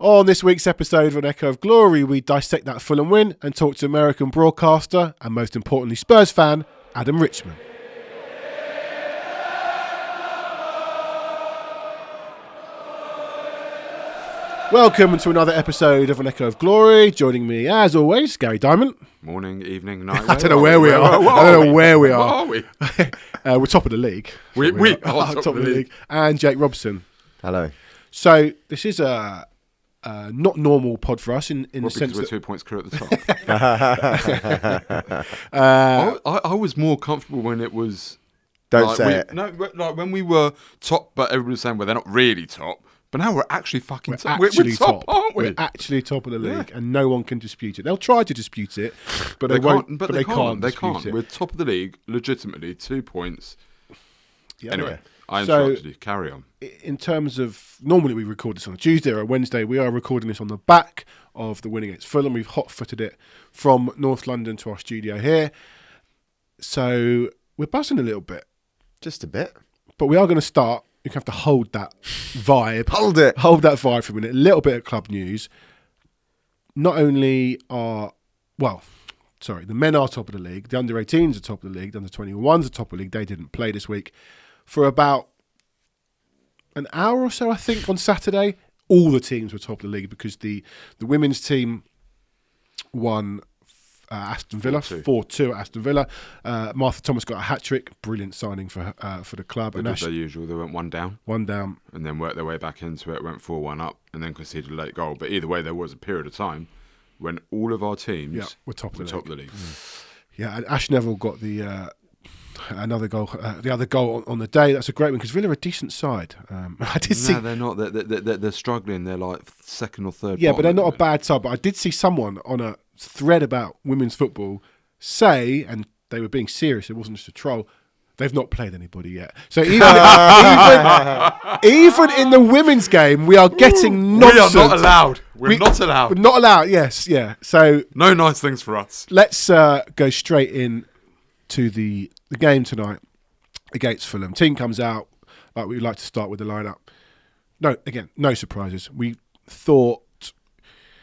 On this week's episode of An Echo of Glory, we dissect that Fulham win and talk to American broadcaster and most importantly Spurs fan, Adam Richman. Welcome to another episode of An Echo of Glory. Joining me, as always, Gary Diamond. Morning, evening, night. I don't know where we are. I don't know where we are. Where are we? We're top of the league. We are top of the league. And Jake Robson. Hello. So this is a not normal pod for us in the sense we're that 2 points clear at the top. I was more comfortable when it was. Don't say it. No, like when we were top, but everybody was saying, well, they're not really top. But now we're actually fucking top. We're top, aren't we? We're actually top of the league, and no one can dispute it. They'll try to dispute it, but they won't. But they can't. They can't. We're top of the league, legitimately, 2 points. Yeah, anyway, I interrupted you. Carry on. In terms of, normally we record this on a Tuesday or a Wednesday. We are recording this on the back of the win against Fulham. We've hot-footed it from North London to our studio here. So we're buzzing a little bit. Just a bit. But we are going to start. You have to hold that vibe. Hold it. Hold that vibe for a minute. A little bit of club news. Not only are, the men are top of the league. The under-18s are top of the league. The under-21s are top of the league. They didn't play this week. For about an hour or so, I think, on Saturday, all the teams were top of the league because the women's team won Aston Villa, 4-2 at Aston Villa. Martha Thomas got a hat-trick. Brilliant signing for the club. They did their usual. They went one down. And then worked their way back into it, went 4-1 up, and then conceded a late goal. But either way, there was a period of time when all of our teams were top of the league. Yeah, and Ash Neville got the another goal, the other goal on the day. That's a great one because Villa are a decent side. I did see. No, they're not. They're struggling. They're like second or third. Yeah, but they're not a bad side. But I did see someone on a thread about women's football say, and they were being serious, it wasn't just a troll, they've not played anybody yet. So even in the women's game, we are getting nonsense. We are not allowed. We're not allowed. We're not allowed, yes, yeah. So no nice things for us. Let's go straight in to the game tonight against Fulham. Team comes out, like we'd like to start with the lineup. No, again, no surprises. We thought...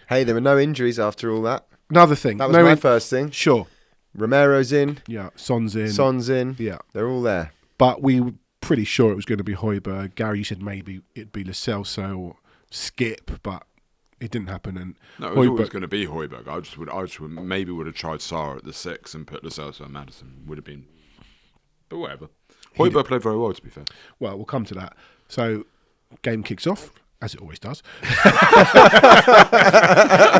Hey, there were no injuries after all that. Another thing. That was my first thing. Sure. Romero's in. Yeah. Son's in. Yeah. They're all there. But we were pretty sure it was going to be Højbjerg. Gary, you said maybe it'd be Lo Celso or Skip, but it didn't happen. And no, it was always going to be Højbjerg. I just would have tried Sarr at the 6 and put Lo Celso and Maddison. Would have been. But whatever. Højbjerg played very well, to be fair. Well, we'll come to that. So, game kicks off. As it always does. We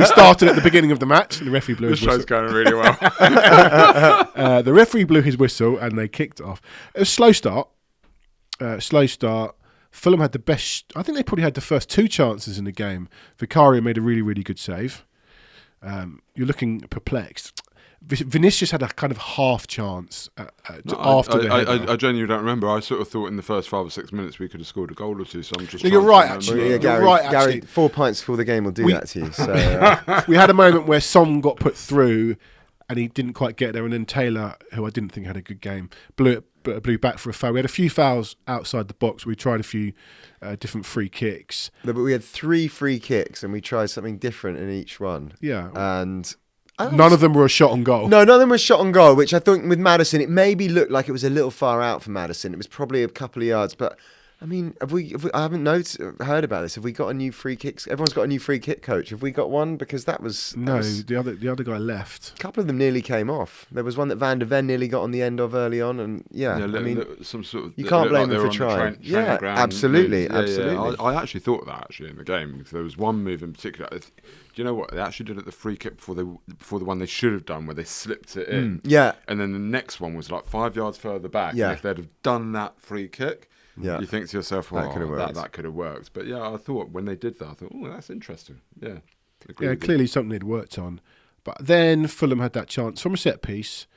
started at the beginning of the match. And the referee blew his whistle. This show's going really well. The referee blew his whistle and they kicked off. It was a slow start. Fulham had the best. I think they probably had the first 2 chances in the game. Vicario made a really, really good save. You're looking perplexed. Vinicius had a kind of half chance after the header. I genuinely don't remember. I sort of thought in the first 5 or 6 minutes we could have scored a goal or two. So I'm just. You're right, actually. Yeah, Gary, 4 pints before the game will do that to you. So we had a moment where Son got put through, and he didn't quite get there, and then Taylor, who I didn't think had a good game, blew back for a foul. We had a few fouls outside the box. We tried a few different free kicks. No, but we had 3 free kicks, and we tried something different in each one. Yeah, and. None of them were a shot on goal. No, none of them were a shot on goal, which I think with Maddison, it maybe looked like it was a little far out for Maddison. It was probably a couple of yards, but I mean, I haven't heard about this. Have we got a new free kicks? Everyone's got a new free kick coach. Have we got one? Because the other guy left. A couple of them nearly came off. There was one that Van der Ven nearly got on the end of early on, and some sort of. You can't blame them for trying. Absolutely. Yeah. I actually thought that in the game because there was one move in particular. Do you know what they actually did at the free kick before the one they should have done where they slipped it in? Yeah. And then the next one was like 5 yards further back. Yeah. And if they'd have done that free kick. Yeah. You think to yourself, well, that could have worked. But yeah, I thought when they did that, I thought, oh, that's interesting. Yeah. Clearly something they'd worked on. But then Fulham had that chance from a set piece,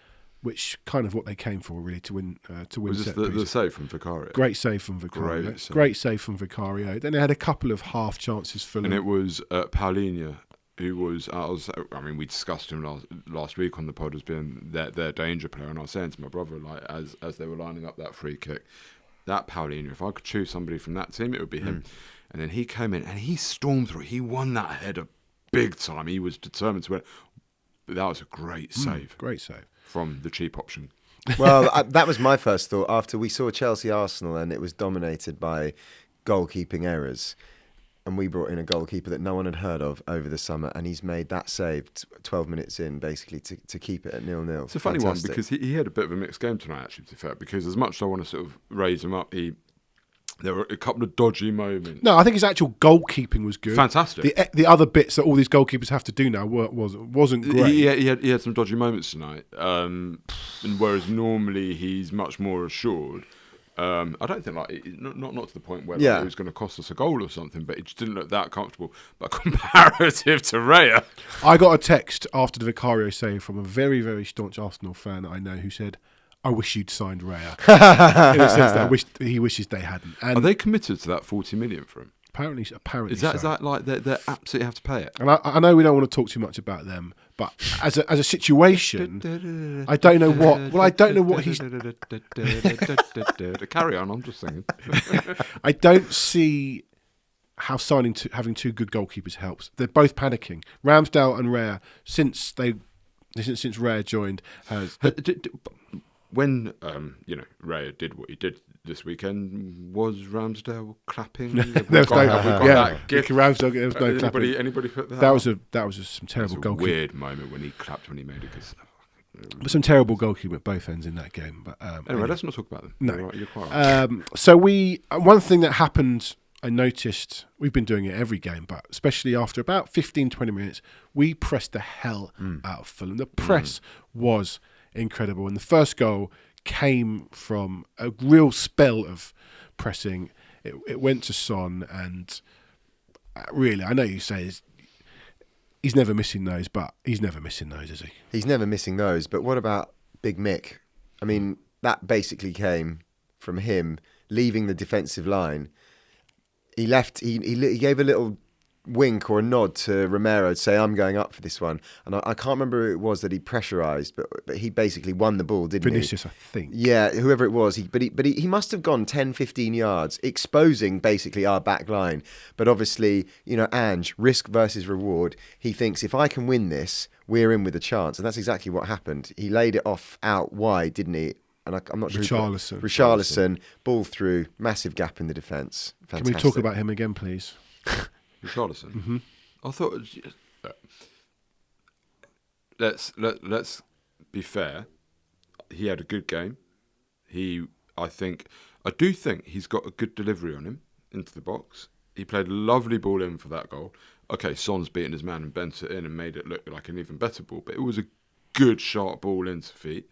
which kind of what they came for, really, to win. Was this the save from Vicario? Great save from Vicario. Great save from Vicario. Then they had a couple of half chances. Fulham. And it was Paulinho, who was, we discussed him last week on the pod as being their danger player. And I was saying to my brother, like, as they were lining up that free kick, that Paulinho, if I could choose somebody from that team, it would be him. And then he came in and he stormed through. He won that header big time. He was determined to win. But that was a great save. Great save. From the cheap option. Well, that was my first thought after we saw Chelsea-Arsenal and it was dominated by goalkeeping errors. And we brought in a goalkeeper that no one had heard of over the summer, and he's made that save 12 minutes in, basically, to keep it at 0-0. It's a funny one, because he had a bit of a mixed game tonight, actually, to be fair, because as much as I want to sort of raise him up, there were a couple of dodgy moments. No, I think his actual goalkeeping was good. Fantastic. The other bits that all these goalkeepers have to do now wasn't great. He had some dodgy moments tonight, and whereas normally he's much more assured. I don't think not to the point where it was going to cost us a goal or something, but it just didn't look that comfortable. But comparative to Raya, I got a text after the Vicario save from a very, very staunch Arsenal fan that I know who said, "I wish you'd signed Raya." In a sense that he wishes they hadn't. And are they committed to that 40 million for him? Apparently, is that like they absolutely have to pay it? And I know we don't want to talk too much about them, but as a situation, I don't know what. Well, I don't know what he's. Carry on. I'm just singing. I don't see how having two good goalkeepers helps. They're both panicking. Ramsdale and Raya, since Raya joined, has. When Raya did what he did this weekend, was Ramsdale clapping? There was no clapping. Anybody put that? That was some terrible goalkeeping. Weird moment when he clapped when he made it. But some terrible goalkeeping at both ends in that game. But anyway, let's not talk about them. No, you're quite right. So one thing that happened, I noticed, we've been doing it every game, but especially after about 15-20 minutes, we pressed the hell out of Fulham. The press was incredible, and the first goal came from a real spell of pressing. It went to Son, and really, I know you say he's never missing those, but he's never missing those, is he? He's never missing those. But what about Big Mick? I mean, that basically came from him leaving the defensive line. He left. He gave a little wink or a nod to Romero to say, "I'm going up for this one." And I can't remember who it was that he pressurised, but he basically won the ball, didn't Vinicius, he? I think. Yeah, whoever it was. But he must have gone 10, 15 yards, exposing basically our back line. But obviously, Ange, risk versus reward. He thinks, if I can win this, we're in with a chance. And that's exactly what happened. He laid it off out wide, didn't he? And I'm not sure. Richarlison, ball through, massive gap in the defence. Can we talk about him again, please? Richarlison. Mm-hmm. I thought. Let's be fair. He had a good game. I do think he's got a good delivery on him into the box. He played a lovely ball in for that goal. Okay, Son's beaten his man and bent it in and made it look like an even better ball, but it was a good sharp ball into feet.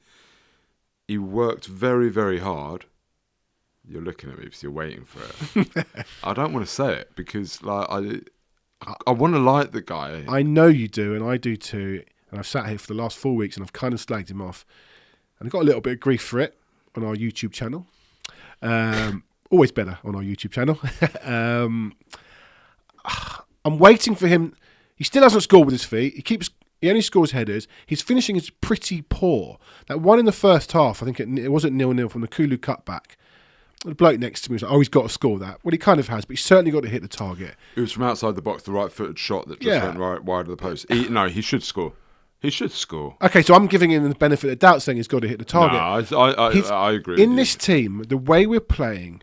He worked very, very hard. You're looking at me because you're waiting for it. I don't want to say it because I want to like the guy. I know you do, and I do too. And I've sat here for the last 4 weeks and I've kind of slagged him off. And I got a little bit of grief for it on our YouTube channel. Always better on our YouTube channel. I'm waiting for him. He still hasn't scored with his feet. He only scores headers. His finishing is pretty poor. That one in the first half, I think it wasn't 0-0 from the Kulu cutback. The bloke next to me was like, he's got to score that. Well, he kind of has, but he's certainly got to hit the target. It was from outside the box, the right-footed shot that just went right wide of the post. He should score. He should score. Okay, so I'm giving him the benefit of the doubt, saying he's got to hit the target. No, I agree. In this team, the way we're playing,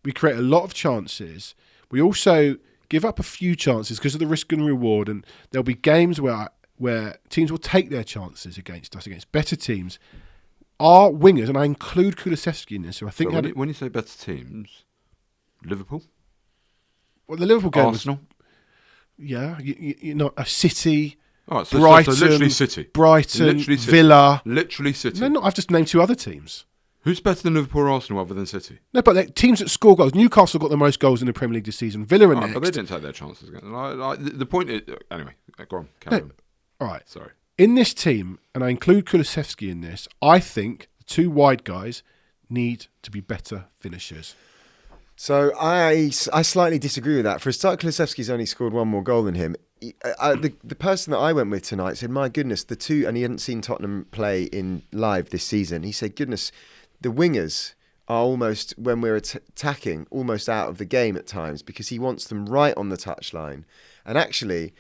we create a lot of chances. We also give up a few chances because of the risk and reward, and there'll be games where teams will take their chances against us, against better teams. Our wingers, and I include Kulusevski in this, who I think when you say better teams, Liverpool? Well, the Liverpool game Arsenal? You're not a City, so Brighton, literally City. Brighton, literally City. Villa. Literally City. No, I've just named two other teams. Who's better than Liverpool or Arsenal other than City? No, but teams that score goals. Newcastle got the most goals in the Premier League this season. Villa are next. But they didn't take their chances again. The point is... Anyway, go on. Carry on. All right. Sorry. In this team, and I include Kulusevski in this, I think the two wide guys need to be better finishers. So I slightly disagree with that. For a start, Kulusevski's only scored one more goal than him. The person that I went with tonight said, my goodness, the two, and he hadn't seen Tottenham play in live this season. He said, goodness, the wingers are almost, when we're attacking, almost out of the game at times because he wants them right on the touchline. And actually,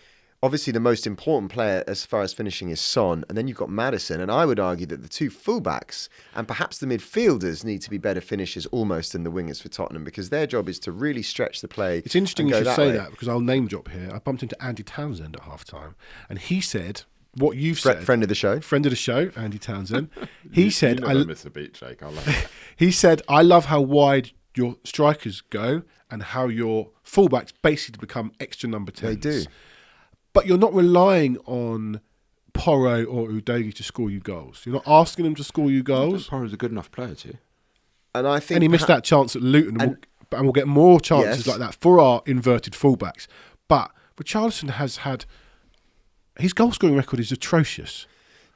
obviously the most important player as far as finishing is Son, and then you've got Maddison, and I would argue that the two fullbacks and perhaps the midfielders need to be better finishers almost than the wingers for Tottenham, because their job is to really stretch the play. It's interesting you should say way. that, because I'll name drop here. I bumped into Andy Townsend at half-time, and he said what you've said. Friend of the show, Andy Townsend. He said, you never miss a beat, Jake. I love it. He said, I love how wide your strikers go and how your fullbacks basically become extra number 10s. They do. But you're not relying on Porro or Udogie to score you goals. You're not asking them to score you goals. Porro's a good enough player too. And I think, and he missed that chance at Luton, and we'll get more chances like that for our inverted fullbacks. But Richarlison has had... His goal-scoring record is atrocious.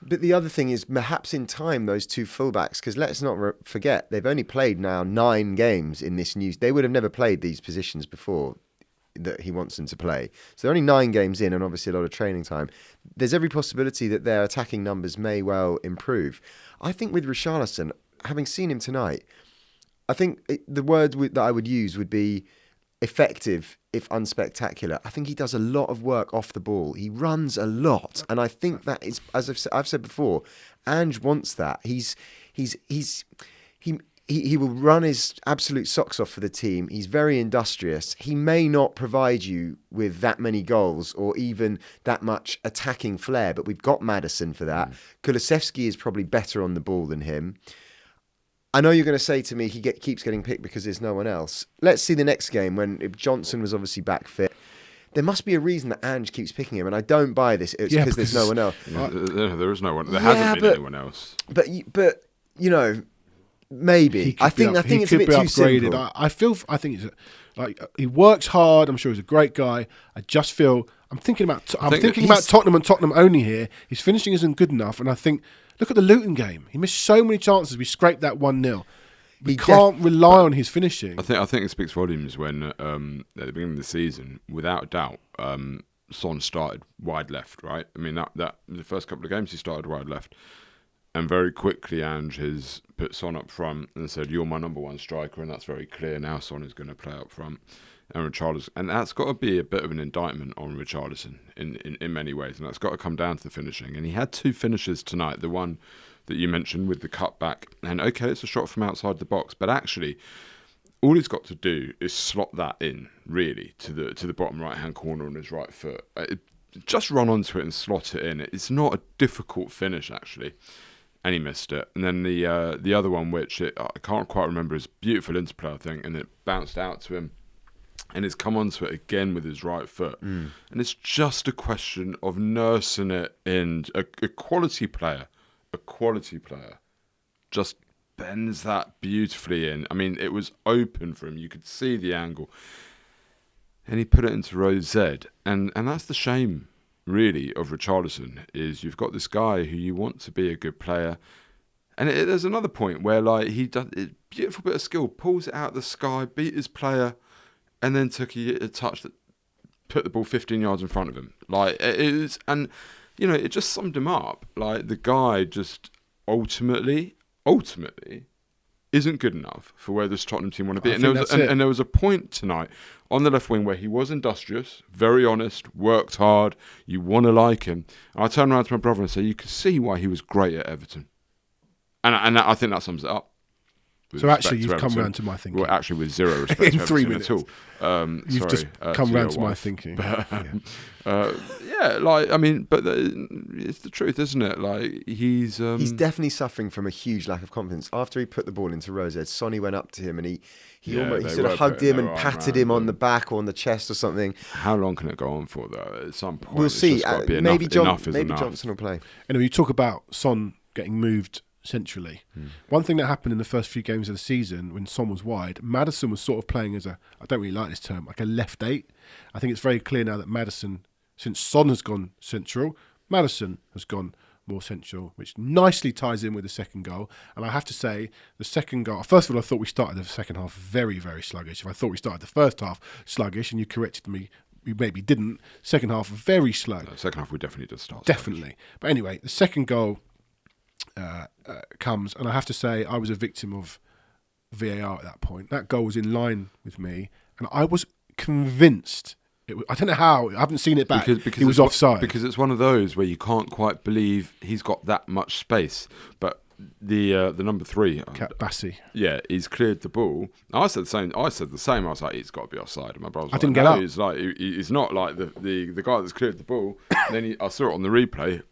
But the other thing is, perhaps in time, those two fullbacks, because let's not forget, they've only played now 9 games in this new... They would have never played these positions before that he wants them to play. So they're only 9 games in, and obviously a lot of training time. There's every possibility that their attacking numbers may well improve. I think with Richarlison, having seen him tonight, I think the word that I would use would be effective, if unspectacular. I think he does a lot of work off the ball. He runs a lot, and I think that is, as I've said before, Ange wants that. He will run his absolute socks off for the team. He's very industrious. He may not provide you with that many goals or even that much attacking flair, but we've got Maddison for that. Kulusevski is probably better on the ball than him. I know you're going to say to me he keeps getting picked because there's no one else. Let's see the next game when Johnson was obviously back fit. There must be a reason that Ange keeps picking him, and I don't buy this. It's because there's no one else. There is no one. There hasn't been anyone else. But you know, maybe. I think it's a bit too simple. I think it's like he works hard. I'm sure he's a great guy. I just feel I'm thinking about Tottenham and Tottenham only here. His finishing isn't good enough, and I think look at the Luton game. He missed so many chances. We scraped that 1-0. We can't rely on his finishing. I think it speaks volumes when at the beginning of the season, without a doubt, Son started wide left. Right. I mean that the first couple of games he started wide left. And very quickly, Ange has put Son up front and said, "You're my number one striker," and that's very clear. Now Son is going to play up front, and Richarlison, and that's got to be a bit of an indictment on Richarlison in many ways, and that's got to come down to the finishing. And he had 2 finishes tonight. The one that you mentioned with the cutback, and okay, it's a shot from outside the box, but actually, all he's got to do is slot that in really to the bottom right hand corner on his right foot. Just run onto it and slot it in. It's not a difficult finish actually. And he missed it. And then the other one, which I can't quite remember, is beautiful interplay, I think, and it bounced out to him. And he's come onto it again with his right foot. And it's just a question of nursing it in. A quality player just bends that beautifully in. I mean, it was open for him. You could see the angle. And he put it into row Z. And that's the shame, really, of Richarlison, is you've got this guy who you want to be a good player, and there's another point where like he does a beautiful bit of skill, pulls it out of the sky, beat his player, and then took a touch that put the ball 15 yards in front of him. Like it is, and you know, it just summed him up. Like the guy just ultimately isn't good enough for where this Tottenham team want to be. And there was a point tonight on the left wing where he was industrious, very honest, worked hard. You want to like him. And I turned around to my brother and said, you could see why he was great at Everton. And I think that sums it up. So actually, you've come round to my thinking. Well, actually, with zero respect in to 3 Everton minutes. at all. You've just come round to my thinking. But, like I mean, but it's the truth, isn't it? Like he's definitely suffering from a huge lack of confidence. After he put the ball into Rose, Sonny went up to him and he sort of hugged him and patted him on the back or on the chest or something. How long can it go on for though? At some point, we'll see. Maybe Johnson will play. Anyway, you talk about Son getting moved centrally. One thing that happened in the first few games of the season when Son was wide, Maddison was sort of playing as I don't really like this term, like a left 8. I think it's very clear now that Maddison, since Son has gone central, Maddison has gone more central, which nicely ties in with the second goal. And I have to say, the second goal, first of all, I thought we started the second half very, very sluggish. If I thought we started the first half sluggish, and you corrected me, we maybe didn't. Second half, very slow. No, second half, we definitely did start. Definitely. Sluggish. But anyway, the second goal comes, and I have to say I was a victim of VAR at that point. That goal was in line with me, and I was convinced. I don't know how. I haven't seen it back. Because he was offside. Because it's one of those where you can't quite believe he's got that much space. But the number 3, Bassi. yeah, he's cleared the ball. I said the same. I was like, he's got to be offside. And my brother was like, didn't get no, up. he's like, he's not like the guy that's cleared the ball. And then I saw it on the replay.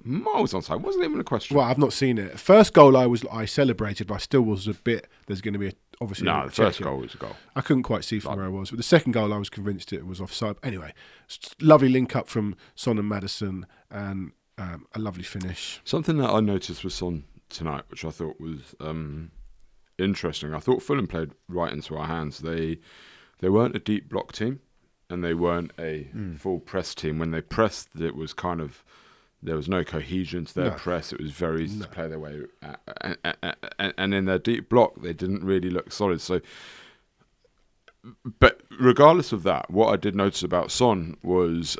Miles onside. Wasn't even a question. Well, I've not seen it. First goal, I celebrated, but I still was a bit. There's going to be obviously. No, the first goal was a goal. I couldn't quite see from where I was, but the second goal, I was convinced it was offside. Anyway, lovely link up from Son and Maddison, and a lovely finish. Something that I noticed with Son tonight, which I thought was interesting. I thought Fulham played right into our hands. They weren't a deep block team, and they weren't a full press team. When they pressed, it was kind of. There was no cohesion to their press. It was very easy to play their way. And in their deep block, they didn't really look solid. So, but regardless of that, what I did notice about Son was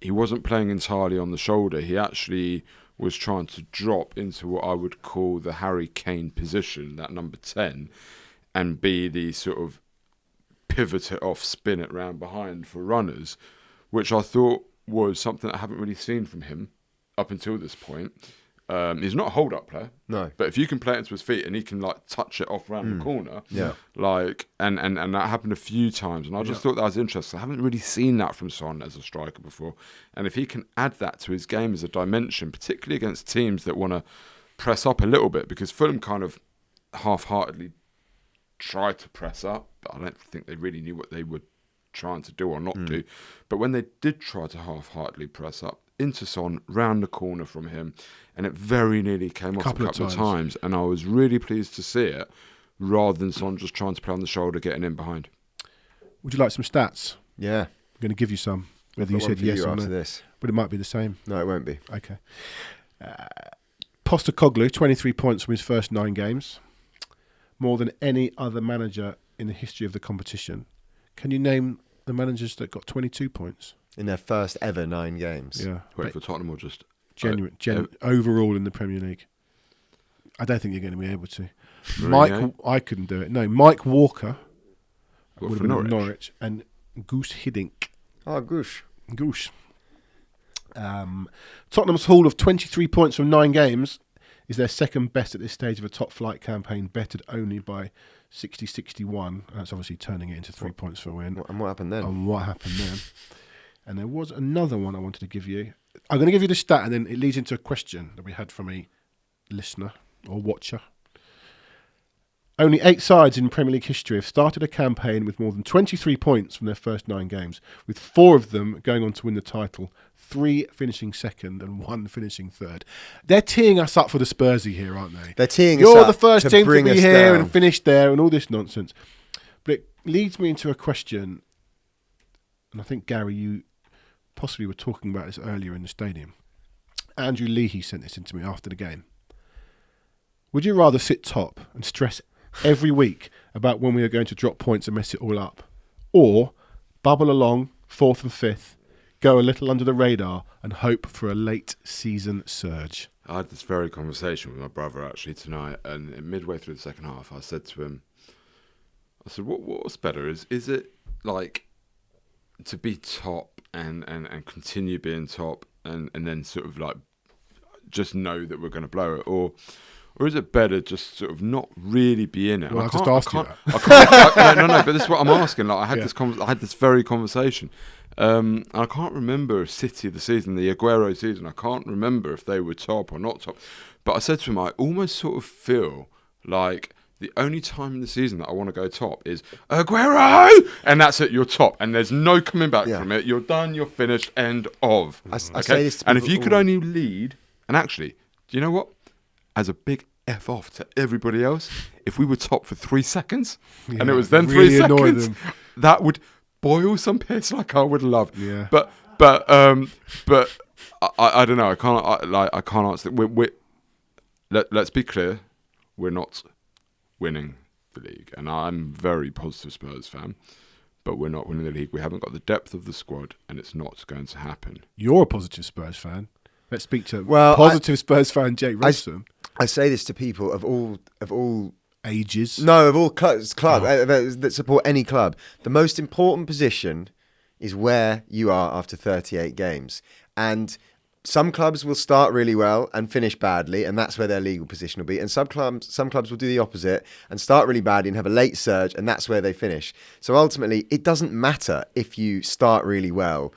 he wasn't playing entirely on the shoulder. He actually was trying to drop into what I would call the Harry Kane position, that number 10, and be the sort of pivot it off, spin it round behind for runners, which I thought was something I haven't really seen from him up until this point. He's not a hold-up player, No. but if you can play it into his feet and he can like touch it off around the corner, like and that happened a few times, and I just thought that was interesting. I haven't really seen that from Son as a striker before, and if he can add that to his game as a dimension, particularly against teams that want to press up a little bit, because Fulham kind of half-heartedly tried to press up, but I don't think they really knew what they were trying to do or not do. But when they did try to half-heartedly press up, into Son, round the corner from him, and it very nearly came off a couple of times. And I was really pleased to see it, rather than Son just trying to play on the shoulder, getting in behind. Would you like some stats? Yeah. I'm going to give you some, whether you said yes or no. This. But it might be the same. No, it won't be. Okay. Postecoglou, 23 points from his first 9 games. More than any other manager in the history of the competition. Can you name the managers that got 22 points? In their first ever 9 games. Yeah. Wait for Tottenham or just... overall in the Premier League. I don't think you're going to be able to. Mourinho? I couldn't do it. No, Mike Walker What, would for have been Norwich? and Goose Hiddink. Oh, Goosh. Goose. Tottenham's haul of 23 points from 9 games is their second best at this stage of a top flight campaign, bettered only by 60-61. That's obviously turning it into 3 points for a win. And what happened then? And what happened then? And there was another one I wanted to give you. I'm going to give you the stat, and then it leads into a question that we had from a listener or watcher. Only 8 sides in Premier League history have started a campaign with more than 23 points from their first 9 games, with 4 of them going on to win the title, 3 finishing second and 1 finishing third. They're teeing us up for the Spursy here, aren't they? They're teeing us You're up the first to team to bring be us here down. and finish there and all this nonsense. But it leads me into a question, and I think, Gary, you possibly were talking about this earlier in the stadium. Andrew Leahy sent this in to me after the game. Would you rather sit top and stress every week about when we are going to drop points and mess it all up, or bubble along 4th and 5th, go a little under the radar and hope for a late season surge? I had this very conversation with my brother actually tonight, and midway through the second half, I said to him, I said, what's better? Is it like to be top and continue being top and then sort of like just know that we're going to blow it, or is it better just sort of not really be in it? Well, I just asked you that. No, but this is what I'm asking. Like I had this very conversation. I can't remember if City of the season, the Aguero season, I can't remember if they were top or not top. But I said to him, I almost sort of feel like the only time in the season that I want to go top is Aguero! And that's it, you're top. And there's no coming back from it. You're done, you're finished, end of. I say this to and if people you could only lead, and actually, do you know what? As a big F off to everybody else, if we were top for 3 seconds, and it was then really 3 annoy seconds, them. that would boil some piss like I would love. Yeah. But I don't know. I can't answer. Let's be clear. We're not winning the league, and I'm a very positive Spurs fan. But we're not winning the league. We haven't got the depth of the squad, and it's not going to happen. You're a positive Spurs fan. Let's speak to Well, positive Spurs fan Jake Rosen. I say this to people of all ages. No, of all clubs that support any club, the most important position is where you are after 38 games. And some clubs will start really well and finish badly, and that's where their legal position will be. And some clubs will do the opposite and start really badly and have a late surge, and that's where they finish. So ultimately, it doesn't matter if you start really well.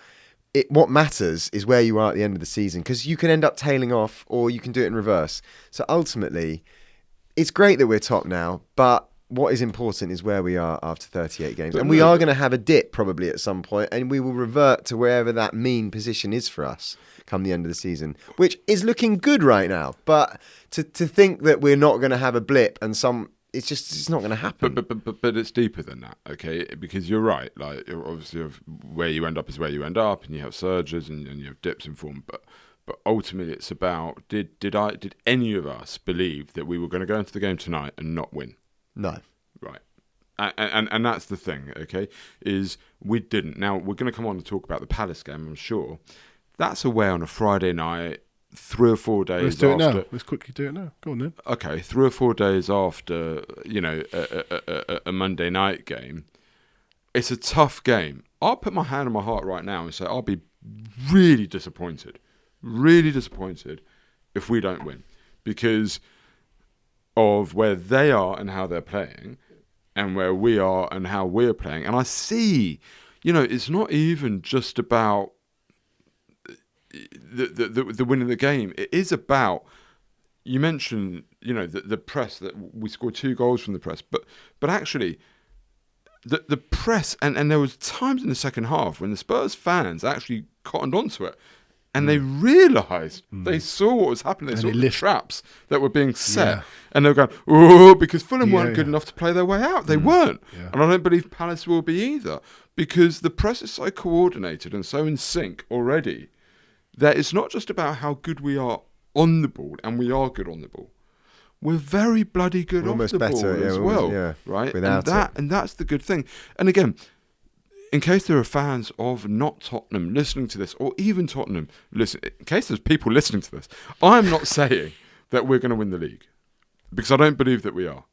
What matters is where you are at the end of the season, because you can end up tailing off or you can do it in reverse. So ultimately, it's great that we're top now, but what is important is where we are after 38 games. And we are going to have a dip probably at some point, and we will revert to wherever that mean position is for us come the end of the season, which is looking good right now. But to think that we're not going to have a blip and it's not going to happen. But it's deeper than that, okay? Because you're right. Like, obviously, where you end up is where you end up, and you have surges and you have dips in form. But ultimately, it's about did any of us believe that we were going to go into the game tonight and not win? No. Right. And that's the thing, okay? Is we didn't. Now we're going to come on and talk about the Palace game, I'm sure. That's away on a Friday night. 3 or 4 days Let's do it after. now. Let's quickly do it now. Go on then. Okay, 3 or 4 days after, a Monday night game. It's a tough game. I'll put my hand on my heart right now and say I'll be really disappointed if we don't win, because of where they are and how they're playing, and where we are and how we're playing. And I see, it's not even just about the win of the game. It is about, you mentioned, the press, that we scored 2 goals from the press, but actually the press, and there was times in the second half when the Spurs fans actually cottoned onto it, and they realised, they saw what was happening, they saw the traps that were being set, and they were going, oh, because Fulham weren't good enough to play their way out. They weren't. Yeah. And I don't believe Palace will be either, because the press is so coordinated and so in sync already that it's not just about how good we are on the ball, and we are good on the ball. We're very bloody good off the ball as well, right? And that's the good thing. And again, in case there are fans of not Tottenham listening to this, or even Tottenham, listen, in case there's people listening to this, I'm not saying that we're going to win the league, because I don't believe that we are.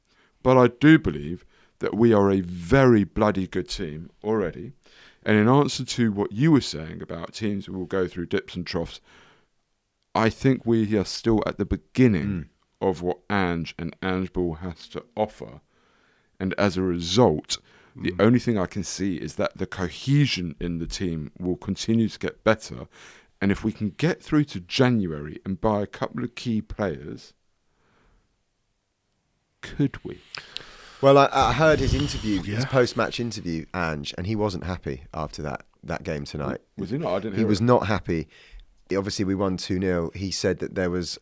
But I do believe that we are a very bloody good team already. And in answer to what you were saying about teams who will go through dips and troughs, I think we are still at the beginning of what Ange and Angeball has to offer. And as a result, the only thing I can see is that the cohesion in the team will continue to get better. And if we can get through to January and buy a couple of key players, could we? Well, I heard his interview, his post-match interview, Ange, and he wasn't happy after that game tonight. Was he not? I didn't hear He was not happy. Obviously, we won 2-0. He said that there was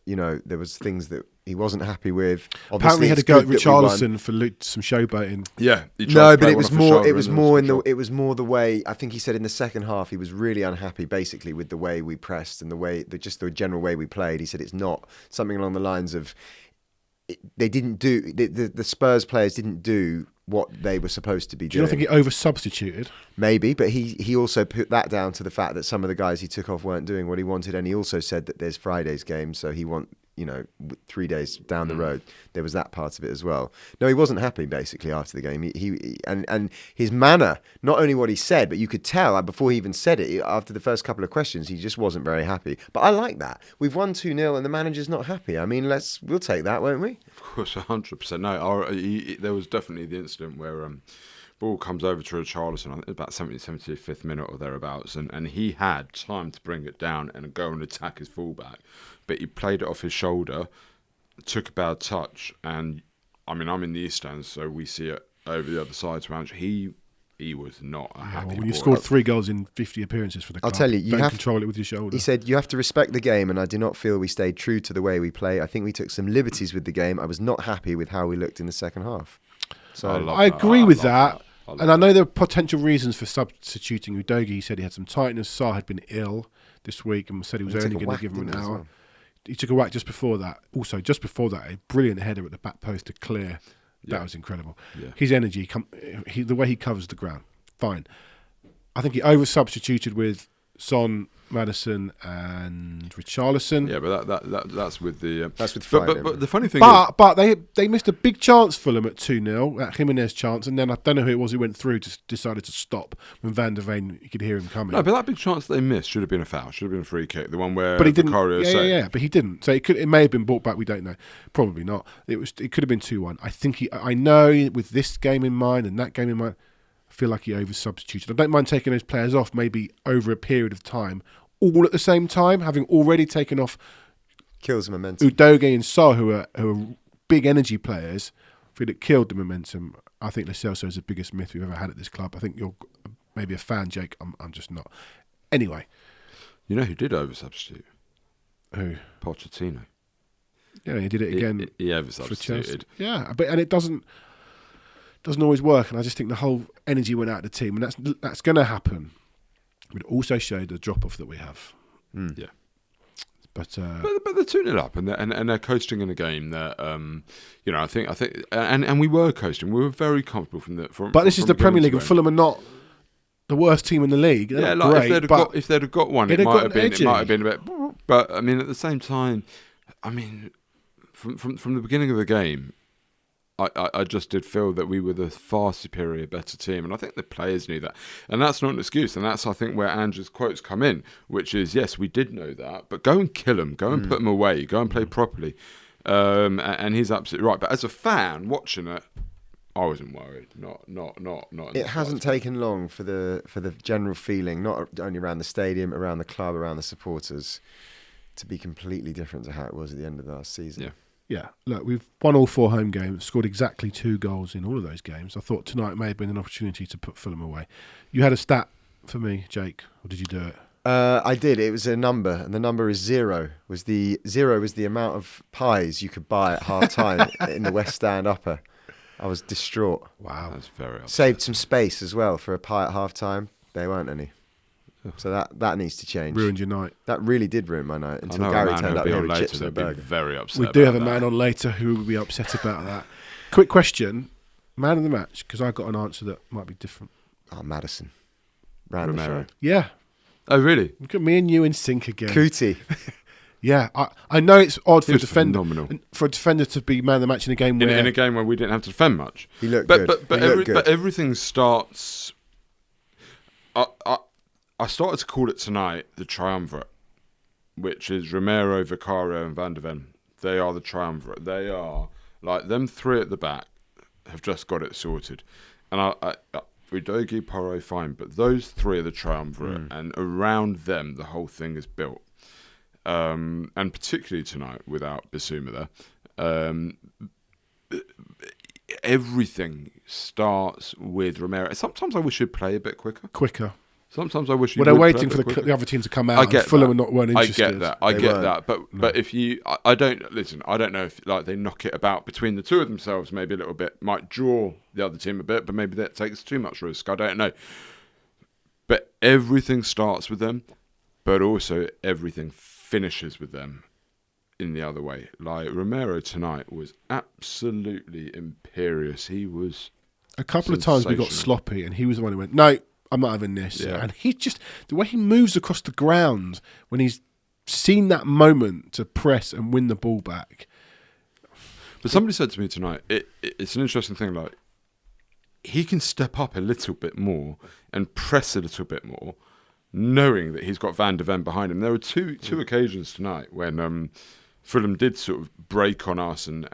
things that he wasn't happy with. Obviously, apparently, he had a go at Richarlison for some showboating. Yeah, no, but it was more. It was more the way. I think he said in the second half he was really unhappy, basically, with the way we pressed and the general way we played. He said it's not something along the lines of they didn't do the Spurs players didn't do what they were supposed to be doing. Do you not think he over-substituted? Maybe, but he also put that down to the fact that some of the guys he took off weren't doing what he wanted, and he also said that there's Friday's game, so he 3 days down the road. There was that part of it as well. No, he wasn't happy basically after the game. He and his manner, not only what he said, but you could tell before he even said it. After the first couple of questions, he just wasn't very happy. But I like that. We've won 2-0 and the manager's not happy. I mean, we'll take that, won't we? Of course, 100%. No, there was definitely the incident where ball comes over to Richarlison about 75th minute or thereabouts, and he had time to bring it down and go and attack his fullback, but he played it off his shoulder, took a bad touch, and I mean, I'm in the East Stand, so we see it over the other side to Ange. He was not a happy boy. When you scored 3 goals in 50 appearances for the club, I'll tell you, don't control it with your shoulder. He said, you have to respect the game, and I do not feel we stayed true to the way we play. I think we took some liberties with the game. I was not happy with how we looked in the second half. So I agree with that. And I know there are potential reasons for substituting Udogie. He said he had some tightness. Sarr had been ill this week and said he was only going to give him an hour. He took a whack just before that. Also, just before that, a brilliant header at the back post to clear. That was incredible. Yeah. His energy, the way he covers the ground, fine. I think he over-substituted with Son, Maddison, and Richarlison. Yeah, but that's with the That's with but the funny thing is, But they missed a big chance, Fulham, at 2-0, that Jimenez chance, and then I don't know who it was who went through, just decided to stop when Van der Veen, you could hear him coming. no, but that big chance they missed should have been a foul, should have been a free kick, the one where But he didn't. Vicario saved. Yeah, but he didn't. So it may have been brought back. We don't know. Probably not. It could have been 2-1. I know with this game in mind and that game in mind, I feel like he over substituted. I don't mind taking those players off, maybe over a period of time, all at the same time, having already taken off Kills momentum. Udogie and Sarr, who are big energy players. I feel it killed the momentum. I think Lo Celso is the biggest myth we've ever had at this club. I think you're maybe a fan, Jake. I'm just not. Anyway. You know who did over substitute? Who? Pochettino. Yeah, he did it again. He over for Chelsea. substituted. Yeah, but it doesn't always work, and I just think the whole energy went out of the team, and that's going to happen. But it also showed the drop off that we have. Yeah. But they're 2-0 up, and they're coasting in a game that I think and we were coasting. We were very comfortable from. But this is the Premier League, and Fulham are not the worst team in the league. They're yeah, not like great, if they'd have got one, it might have been a bit. But I mean, at the same time, I mean, from the beginning of the game, I just did feel that we were the far superior, better team, and I think the players knew that. And that's not an excuse, and that's, I think, where Andrew's quotes come in, which is, yes, we did know that, but go and kill them, go and put them away, go and play properly. And he's absolutely right. But as a fan watching it, I wasn't worried. Not. It hasn't taken long for the general feeling, not only around the stadium, around the club, around the supporters, to be completely different to how it was at the end of the last season. Yeah. Yeah, look, we've won all 4 home games, scored exactly 2 goals in all of those games. I thought tonight may have been an opportunity to put Fulham away. You had a stat for me, Jake, or did you do it? I did. It was a number, and the number is 0. Zero was the amount of pies you could buy at half time in the West Stand upper. I was distraught. Wow. That's very upset. Saved some space as well for a pie at half time. There weren't any. So that needs to change. Ruined your night. That really did ruin my night until Gary turned up here with chips and a burger. Very upset. We do have a man on later who will be upset about that. Quick question. Man of the match, because I got an answer that might be different. Oh, Maddison. Ran the Romero. show. Yeah. Oh, really? Look at me and you in sync again. Cootie. Yeah. I know it's odd for He a was defender phenomenal. for a defender to be man of the match in a game where In a game where we didn't have to defend much. He looked But good. but everything starts. I started to call it tonight the triumvirate, which is Romero, Vicario, and Van der Ven. They are the triumvirate. They are like them 3 at the back have just got it sorted. And Udogie, Porro, fine, but those 3 are the triumvirate, and around them the whole thing is built. And particularly tonight, without Bissouma there, everything starts with Romero. Sometimes I wish he'd play a bit quicker. Sometimes I wish. Well, they're waiting for the other team to come out. I get and Fulham that. weren't interested. I get that. But if you, I don't listen. I don't know if like they knock it about between the 2 of themselves, maybe a little bit might draw the other team a bit, but maybe that takes too much risk. I don't know. But everything starts with them, but also everything finishes with them in the other way. Like Romero tonight was absolutely imperious. He was a couple of times we got sloppy, and he was the one who went, "No, I'm not having this." Yeah. And he just, the way he moves across the ground when he's seen that moment to press and win the ball back. But somebody said to me tonight, it's an interesting thing, like, he can step up a little bit more and press a little bit more, knowing that he's got Van der Ven behind him. There were two occasions tonight when Fulham did sort of break on us, and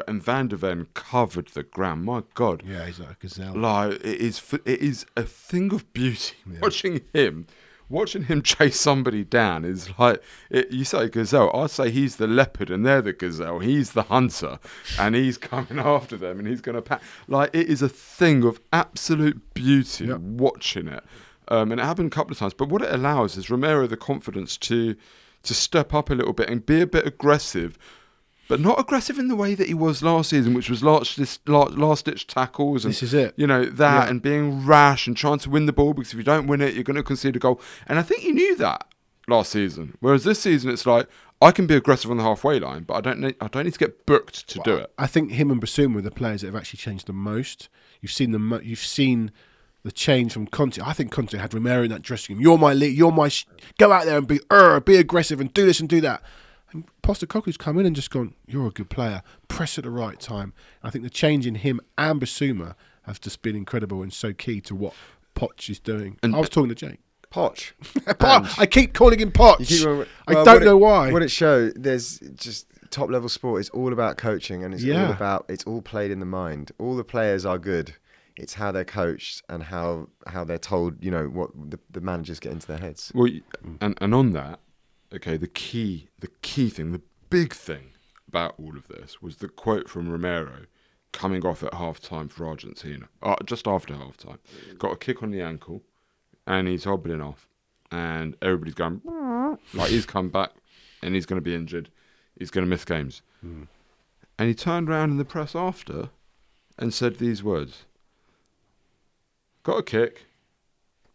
Van der Ven covered the ground. My God, Yeah, he's like a gazelle. like it is a thing of beauty. Watching him chase somebody down is like you say gazelle. I say he's the leopard and they're the gazelle. He's the hunter, and he's coming after them, and he's going to pack. Like, it is a thing of absolute beauty watching it. And it happened a couple of times. But what it allows is Romero the confidence to step up a little bit and be a bit aggressive, but not aggressive in the way that he was last season, which was last-ditch tackles and This is it. and being rash and trying to win the ball, because if you don't win it, you're going to concede a goal. And I think he knew that last season. Whereas this season, it's like, I can be aggressive on the halfway line, but I don't need to get booked to do it. I think him and Bassouma are the players that have actually changed the most. You've seen the change from Conte. I think Conte had Romero in that dressing room. You're my lead. Go out there and be aggressive and do this and do that. And Postecoglou's come in and just gone, you're a good player. Press at the right time. And I think the change in him and Bissouma has just been incredible and so key to what Poch is doing. And I was talking to Jake. Poch. I keep calling him Poch. I don't know why. What it shows, there's just top level sport is all about coaching, and it's all played in the mind. All the players are good. It's how they're coached and how they're told, what the managers get into their heads. Well, and on that, okay, the key thing, the big thing about all of this was the quote from Romero coming off at half-time for Argentina, just after half-time. Got a kick on the ankle, and he's hobbling off, and everybody's going, like he's come back, and he's going to be injured. He's going to miss games. And he turned around in the press after and said these words. Got a kick,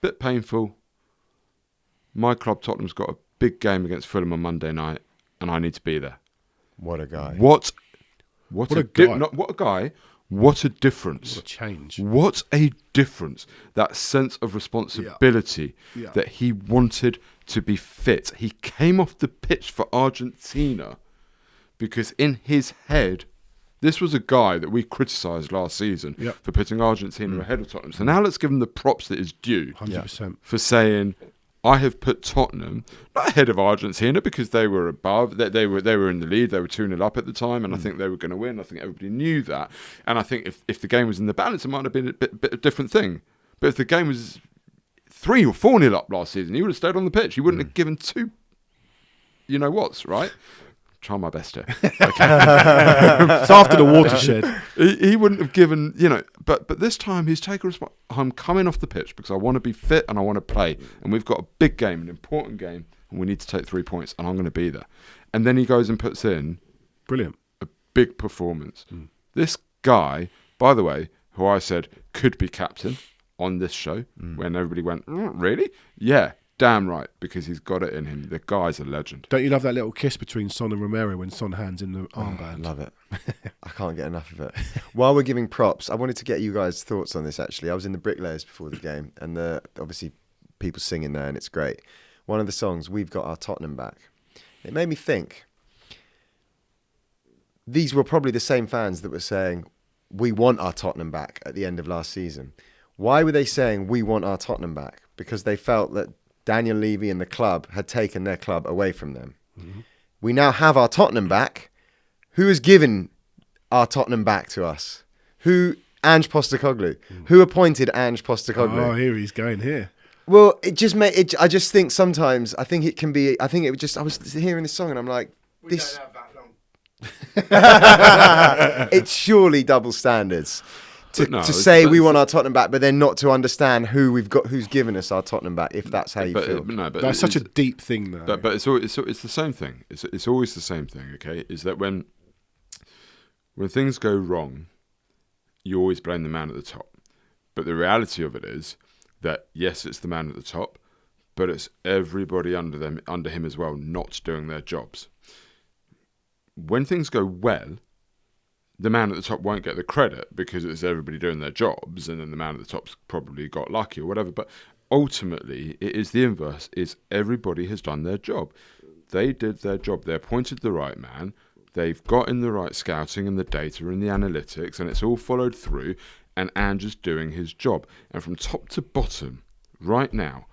bit painful. My club, Tottenham's got a big game against Fulham on Monday night, and I need to be there. What a guy! What a guy! What a guy! What a difference! What a change! What a difference! That sense of responsibility that he wanted to be fit. He came off the pitch for Argentina because in his head, this was a guy that we criticised last season for putting Argentina ahead of Tottenham. So now let's give him the props that is due 100%. for saying, I have put Tottenham not ahead of Argentina because they were above. They were in the lead. They were 2-0 up at the time, and I think they were going to win. I think everybody knew that. And I think if the game was in the balance, it might have been a bit of different thing. But if the game was 3 or 4-0 up last season, he would have stayed on the pitch. He wouldn't have given two you-know-whats, right? Try my best here. Okay. It's after the watershed. He wouldn't have given, but this time he's taken responsibility. I'm coming off the pitch because I want to be fit and I want to play. And we've got a big game, an important game, and we need to take 3 points, and I'm going to be there. And then he goes and puts in Brilliant. A big performance. This guy, by the way, who I said could be captain on this show, when everybody went, really? Yeah. Damn right, because he's got it in him. The guy's a legend. Don't you love that little kiss between Son and Romero when Son hands in the armband? I love it. I can't get enough of it. While we're giving props, I wanted to get you guys' thoughts on this, actually. I was in the Bricklayers before the game, and obviously people singing there, and it's great. One of the songs, We've Got Our Tottenham Back. It made me think, these were probably the same fans that were saying, we want our Tottenham back at the end of last season. Why were they saying, we want our Tottenham back? Because they felt that Daniel Levy and the club had taken their club away from them. We now have our Tottenham back. Who has given our Tottenham back to us? Ange Postecoglou. Who appointed Ange Postecoglou? Oh, here he's going here. Well, I just think sometimes, I was hearing this song and I'm like, We don't have that long. it's surely double standards. To say we want our Tottenham back, but then not to understand who's given us our Tottenham back, if that's how you feel. But that's such a deep thing, though. But it's the same thing. It's always the same thing. Okay, is that when things go wrong, you always blame the man at the top. But the reality of it is that yes, it's the man at the top, but it's everybody under him as well, not doing their jobs. When things go well, the man at the top won't get the credit because it's everybody doing their jobs, and then the man at the top's probably got lucky or whatever. But ultimately, it is the inverse, is everybody has done their job. They did their job. They appointed the right man. They've got in the right scouting and the data and the analytics, and it's all followed through, and Ange is doing his job. And from top to bottom, right now,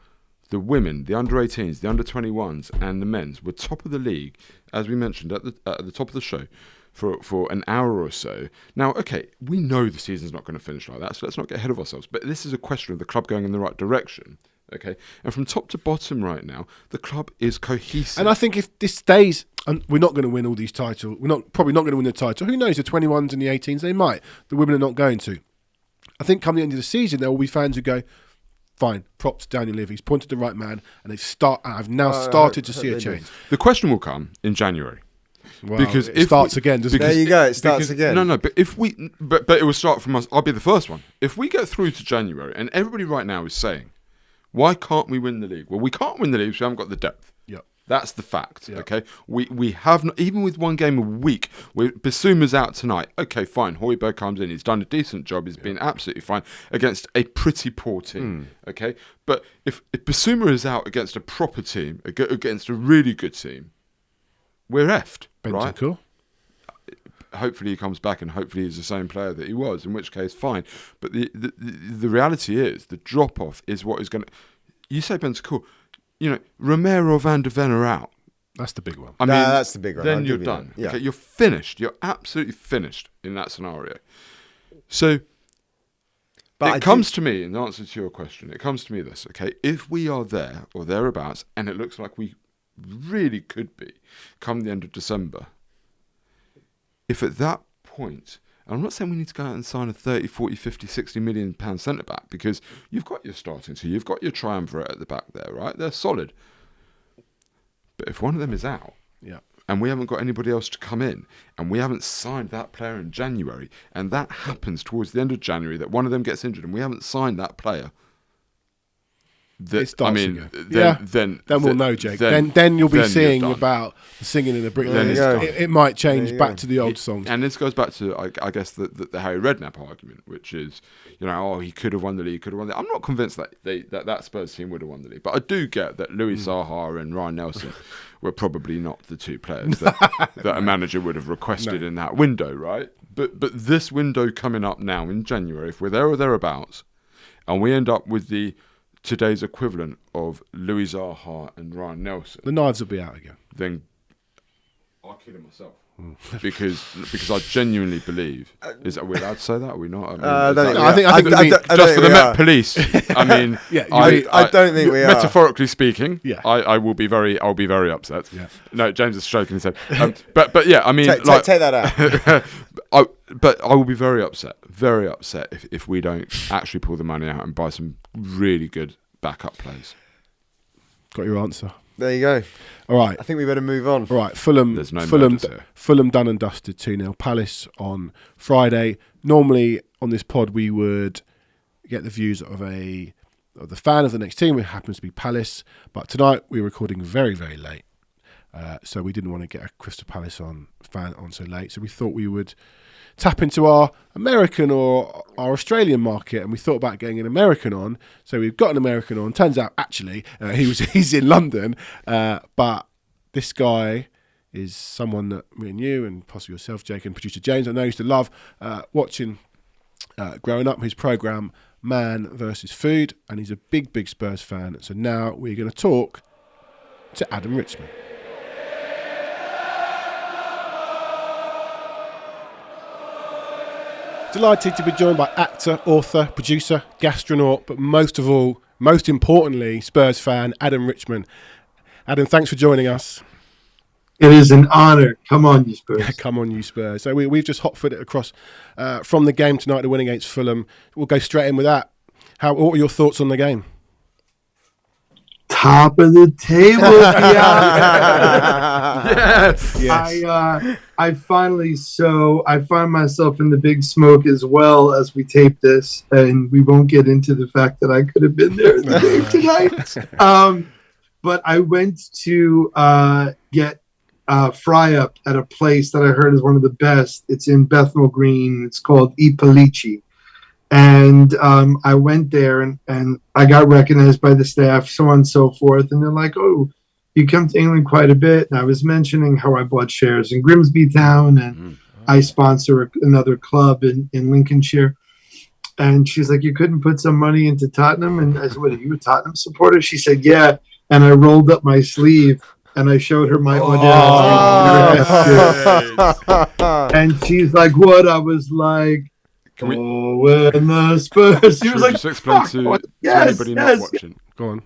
the women, the under-18s, the under-21s, and the men's were top of the league, as we mentioned at the top of the show, for an hour or so. Now, okay, we know the season's not going to finish like that, so let's not get ahead of ourselves. But this is a question of the club going in the right direction, okay? And from top to bottom right now, the club is cohesive. And I think if this stays, and we're not going to win all these titles, we're probably not going to win the title. Who knows, the 21s and the 18s, they might. The women are not going to. I think come the end of the season, there will be fans who go, fine, props to Daniel Levy, he's pointed the right man, and I've now started to see a change. The question will come in January. Well, because it starts again, doesn't it? There you go, it starts again. No, but but it will start from us. I'll be the first one. If we get through to January, and everybody right now is saying, why can't we win the league? Well, we can't win the league because we haven't got the depth. Yep. That's the fact, okay? We have not, even with one game a week, Bissouma's out tonight. Okay, fine. Højbjerg comes in. He's done a decent job. He's been absolutely fine against a pretty poor team, okay? But if Bissouma is out against a proper team, against a really good team, we're effed, right? Cool. Hopefully he comes back and hopefully he's the same player that he was, in which case, fine. But the reality is, the drop-off is what is going to... You say Bentancur, Romero, Van de Ven are out. That's the big one. I mean, that's the big one. Then you're done. Yeah. Okay, you're finished. You're absolutely finished in that scenario. So it comes to me, in answer to your question, it comes to me this, okay? If we are there or thereabouts, and it looks like we really could be, come the end of December, if at that point, and I'm not saying we need to go out and sign a 30, 40, 50, 60 million pound centre-back, because you've got your starting two, you've got your triumvirate at the back there, right? They're solid. But if one of them is out, and we haven't got anybody else to come in, and we haven't signed that player in January, and that happens towards the end of January, that one of them gets injured, and we haven't signed that player, then we'll know, Jake. Then you'll be seeing about the singing in the brick lane. It might change back to the old songs. And this goes back to, I guess, the Harry Redknapp argument, which is, he could have won the league, I'm not convinced that that Spurs team would have won the league, but I do get that Louis Zaha and Ryan Nelson were probably not the two players that a manager would have requested in that window, right? But this window coming up now in January, if we're there or thereabouts, and we end up with today's equivalent of Louis Zaha and Ryan Nelson, the knives will be out again. Then I'll kill him myself. Because I genuinely believe, are we allowed to say that? Are we not? I think just for the Met Police. I mean, I don't think we are. Metaphorically speaking, I will be I'll be very upset. Yeah. No, James is stroking his head. But yeah, I mean, take that out. But I will be very upset if we don't actually pull the money out and buy some really good backup players. Got your answer. There you go. All right. I think we better move on. All right. Fulham done and dusted 2-0. Palace on Friday. Normally on this pod we would get the views of the fan of the next team, which happens to be Palace. But tonight we're recording very, very late. So we didn't want to get a Crystal Palace fan on so late. So we thought we would tap into our American or our Australian market, and we thought about getting an American on. So we've got an American on. Turns out, actually, he's in London, but this guy is someone that me and you, and possibly yourself, Jake, and producer James, I know used to love watching growing up. His program Man versus Food, and he's a big, big Spurs fan. So now we're going to talk to Adam Richman. Delighted to be joined by actor, author, producer, gastronaut, but most importantly, Spurs fan, Adam Richman. Adam, thanks for joining us. It is an honour. Come on, you Spurs. Come on, you Spurs. So we've just hot-footed across from the game tonight, the win against Fulham. We'll go straight in with that. What are your thoughts on the game? Top of the table. Yes. I find myself in the big smoke as well as we tape this, and we won't get into the fact that I could have been there in the game tonight. But I went to get fry up at a place that I heard is one of the best. It's in Bethnal Green. It's called I Polici. And I went there and I got recognized by the staff, so on and so forth. And they're like, oh, you come to England quite a bit. And I was mentioning how I bought shares in Grimsby Town and I sponsor another club in Lincolnshire. And she's like, you couldn't put some money into Tottenham? And I said, what, are you a Tottenham supporter? She said, yeah. And I rolled up my sleeve and I showed her my and she's like, what? I was like, when the Spurs. She was like, just explain to anybody not watching. Go on.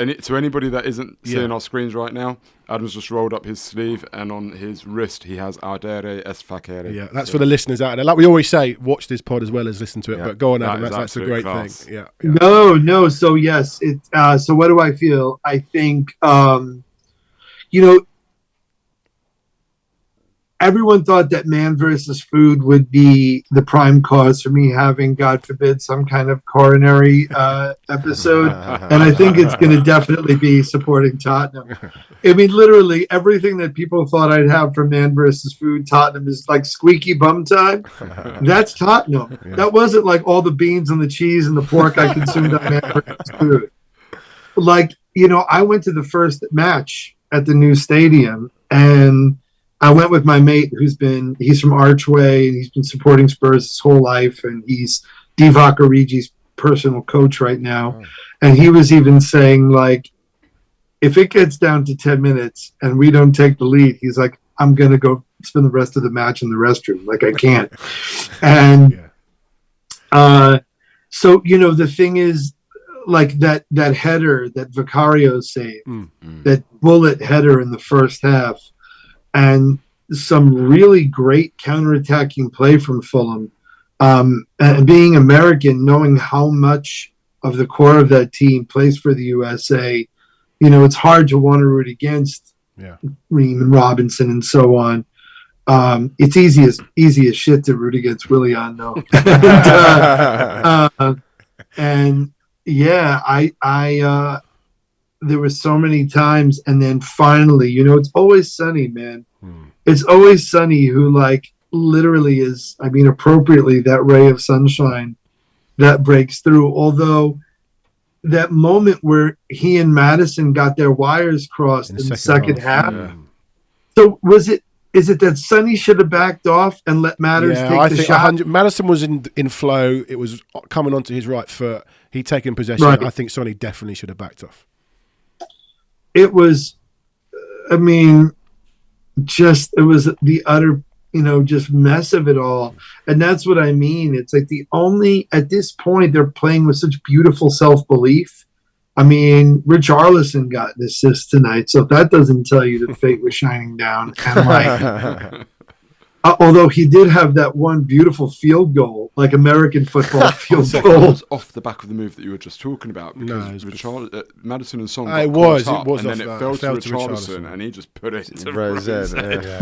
And to anybody that isn't seeing our screens right now, Adam's just rolled up his sleeve, and on his wrist he has Ardere es facere. Yeah, that's for the listeners out there. Like we always say, watch this pod as well as listen to it. Yeah. But go on, Adam. That's a great class. thing. Yeah. No. So yes, so what do I feel? I think everyone thought that Man versus Food would be the prime cause for me having, God forbid, some kind of coronary episode. And I think it's going to definitely be supporting Tottenham. I mean, literally everything that people thought I'd have for Man versus Food, Tottenham is like squeaky bum time. That's Tottenham. Yeah. That wasn't like all the beans and the cheese and the pork I consumed on Man versus Food. Like, I went to the first match at the new stadium, and I went with my mate he's from Archway, and he's been supporting Spurs his whole life, and he's Divock Origi's personal coach right now. Oh. And he was even saying, like, if it gets down to 10 minutes and we don't take the lead, he's like, I'm going to go spend the rest of the match in the restroom. Like, I can't. And so, the thing is, like that header that Vicario saved, that bullet header in the first half, and some really great counterattacking play from Fulham. And being American, knowing how much of the core of that team plays for the USA, it's hard to want to root against Ream and Robinson and so on. It's easy as shit to root against Willian, though. And I there were so many times, and then finally, it's always Sonny, man. It's always Sonny who, like, literally is, I mean, appropriately, that ray of sunshine that breaks through. Although that moment where he and Madison got their wires crossed in the second half. Yeah. So is it that Sonny should have backed off and let Matters take the shot? Madison was in flow. It was coming onto his right foot. He'd taken possession. Right. I think Sonny definitely should have backed off. It was, I mean, it was the utter, just mess of it all. And that's what I mean. It's like at this point, they're playing with such beautiful self-belief. I mean, Richarlison got an assist tonight, so if that doesn't tell you that fate was shining down, and like, although he did have that one beautiful field goal, like American football field goal. It was off the back of the move that you were just talking about. Because Madison and Son got caught up, and then it fell to Richarlison, and he just put it to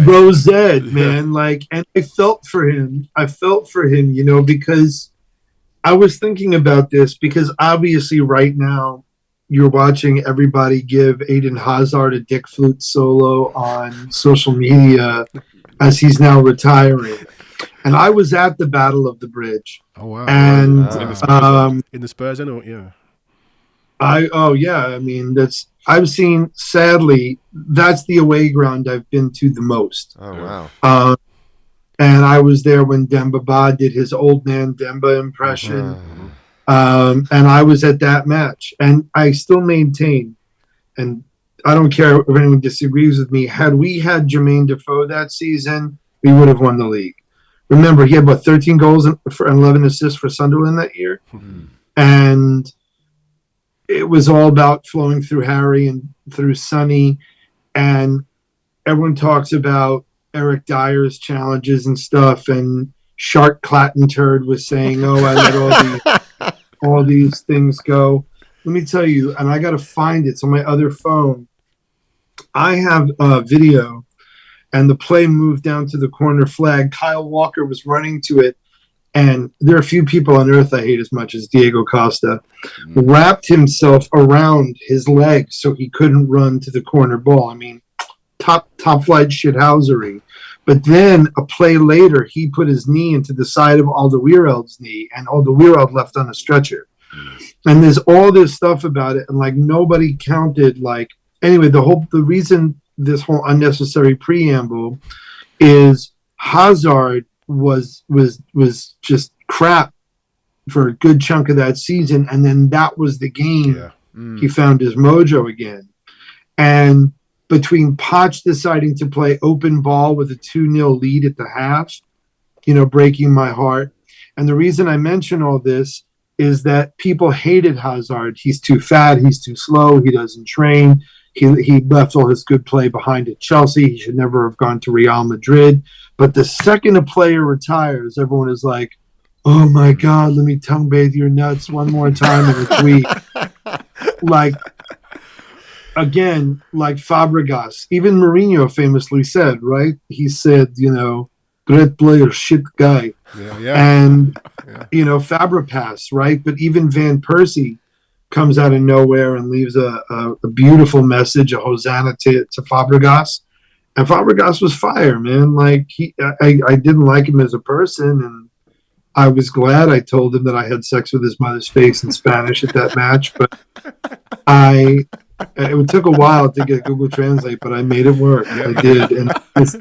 Rosette, man. Like, and I felt for him, because I was thinking about this, because obviously right now, you're watching everybody give Eden Hazard a dick flute solo on social media as he's now retiring. And I was at the Battle of the Bridge. Oh, wow. And in the Spurs, yeah. I mean, I've seen, sadly, that's the away ground I've been to the most. Oh, wow. And I was there when Demba Ba did his old man Demba impression. And I was at that match, and I still maintain, and I don't care if anyone disagrees with me, had we had Jermaine Defoe that season, we would have won the league. Remember, he had, 13 goals and 11 assists for Sunderland that year? Mm-hmm. And it was all about flowing through Harry and through Sonny, and everyone talks about Eric Dyer's challenges and stuff, and Shark Clattenturd was saying, I let all these things go. Let me tell you, and I got to find it. It's on my other phone. I have a video, and the play moved down to the corner flag. Kyle Walker was running to it, and there are a few people on earth I hate as much as Diego Costa. Wrapped himself around his leg so he couldn't run to the corner ball. I mean, top flight shithousery. But then a play later, he put his knee into the side of Alderweireld's knee, and Alderweireld left on a stretcher. And there's all this stuff about it, and like nobody counted. Like, anyway, the reason this whole unnecessary preamble is Hazard was just crap for a good chunk of that season, and then that was the game he found his mojo again. And between Poch deciding to play open ball with a 2-0 lead at the half, breaking my heart. And the reason I mention all this is that people hated Hazard. He's too fat. He's too slow. He doesn't train. He left all his good play behind at Chelsea. He should never have gone to Real Madrid. But the second a player retires, everyone is like, oh, my God, let me tongue bathe your nuts one more time in a tweet. Like, again, like Fabregas, even Mourinho famously said, right? He said, great player, shit guy. And, Fabregas, right? But even Van Persie comes out of nowhere and leaves a beautiful message, a hosanna to Fabregas. And Fabregas was fire, man. Like, I didn't like him as a person, and I was glad I told him that I had sex with his mother's face in Spanish at that match. But it took a while to get Google Translate, but I made it work. I did. And just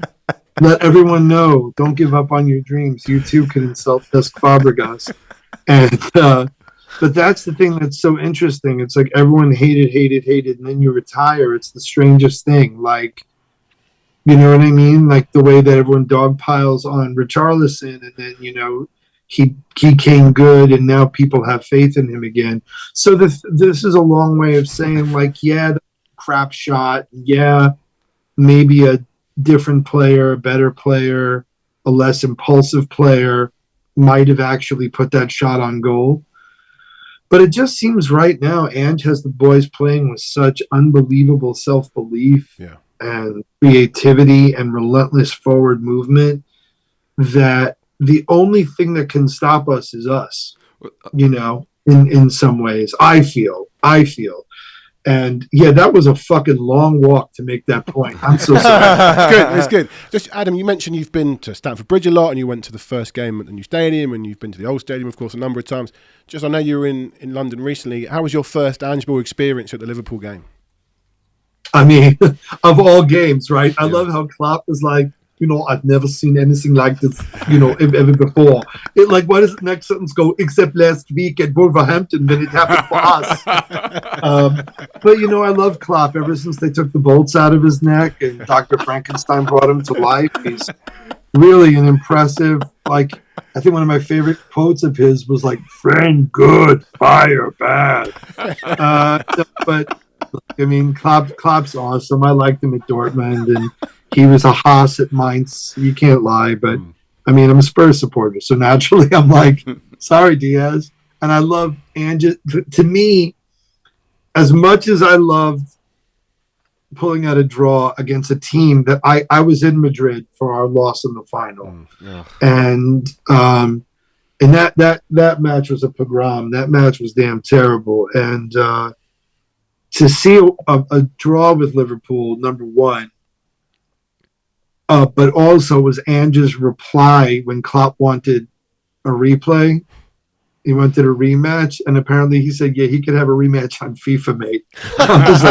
let everyone know, don't give up on your dreams. You too can insult Cesc Fabregas. And, but that's the thing that's so interesting. It's like everyone hated, and then you retire. It's the strangest thing. Like, you know what I mean? Like the way that everyone dogpiles on Richarlison, and then, he came good, and now people have faith in him again. So this is a long way of saying, like, yeah, the crap shot. Yeah, maybe a different player, a better player, a less impulsive player might have actually put that shot on goal. But it just seems right now Ange has the boys playing with such unbelievable self-belief and creativity and relentless forward movement that the only thing that can stop us is us, in some ways. I feel. And yeah, that was a fucking long walk to make that point. I'm so sorry. It's good. Just Adam, you mentioned you've been to Stamford Bridge a lot, and you went to the first game at the new stadium, and you've been to the old stadium, of course, a number of times. Just, I know you were in London recently. How was your first Angeball experience at the Liverpool game? I mean, of all games, right? I love how Klopp was like, I've never seen anything like this, ever before. Why does the next sentence go, except last week at Wolverhampton when it happened for us? But, I love Klopp ever since they took the bolts out of his neck and Dr. Frankenstein brought him to life. He's really an impressive, I think one of my favorite quotes of his was like, friend good, fire bad. But, I mean, Klopp's awesome. I liked him at Dortmund, and he was a Haas at Mainz. You can't lie, but I mean, I'm a Spurs supporter, so naturally I'm like, sorry, Diaz. And I love Ange. To me, as much as I loved pulling out a draw against a team that I was in Madrid for our loss in the final, and that match was a pogrom. That match was damn terrible, and to see a draw with Liverpool, number one. But also was Ange's reply when Klopp wanted a replay. He wanted a rematch, and apparently he said, yeah, he could have a rematch on FIFA, mate. I was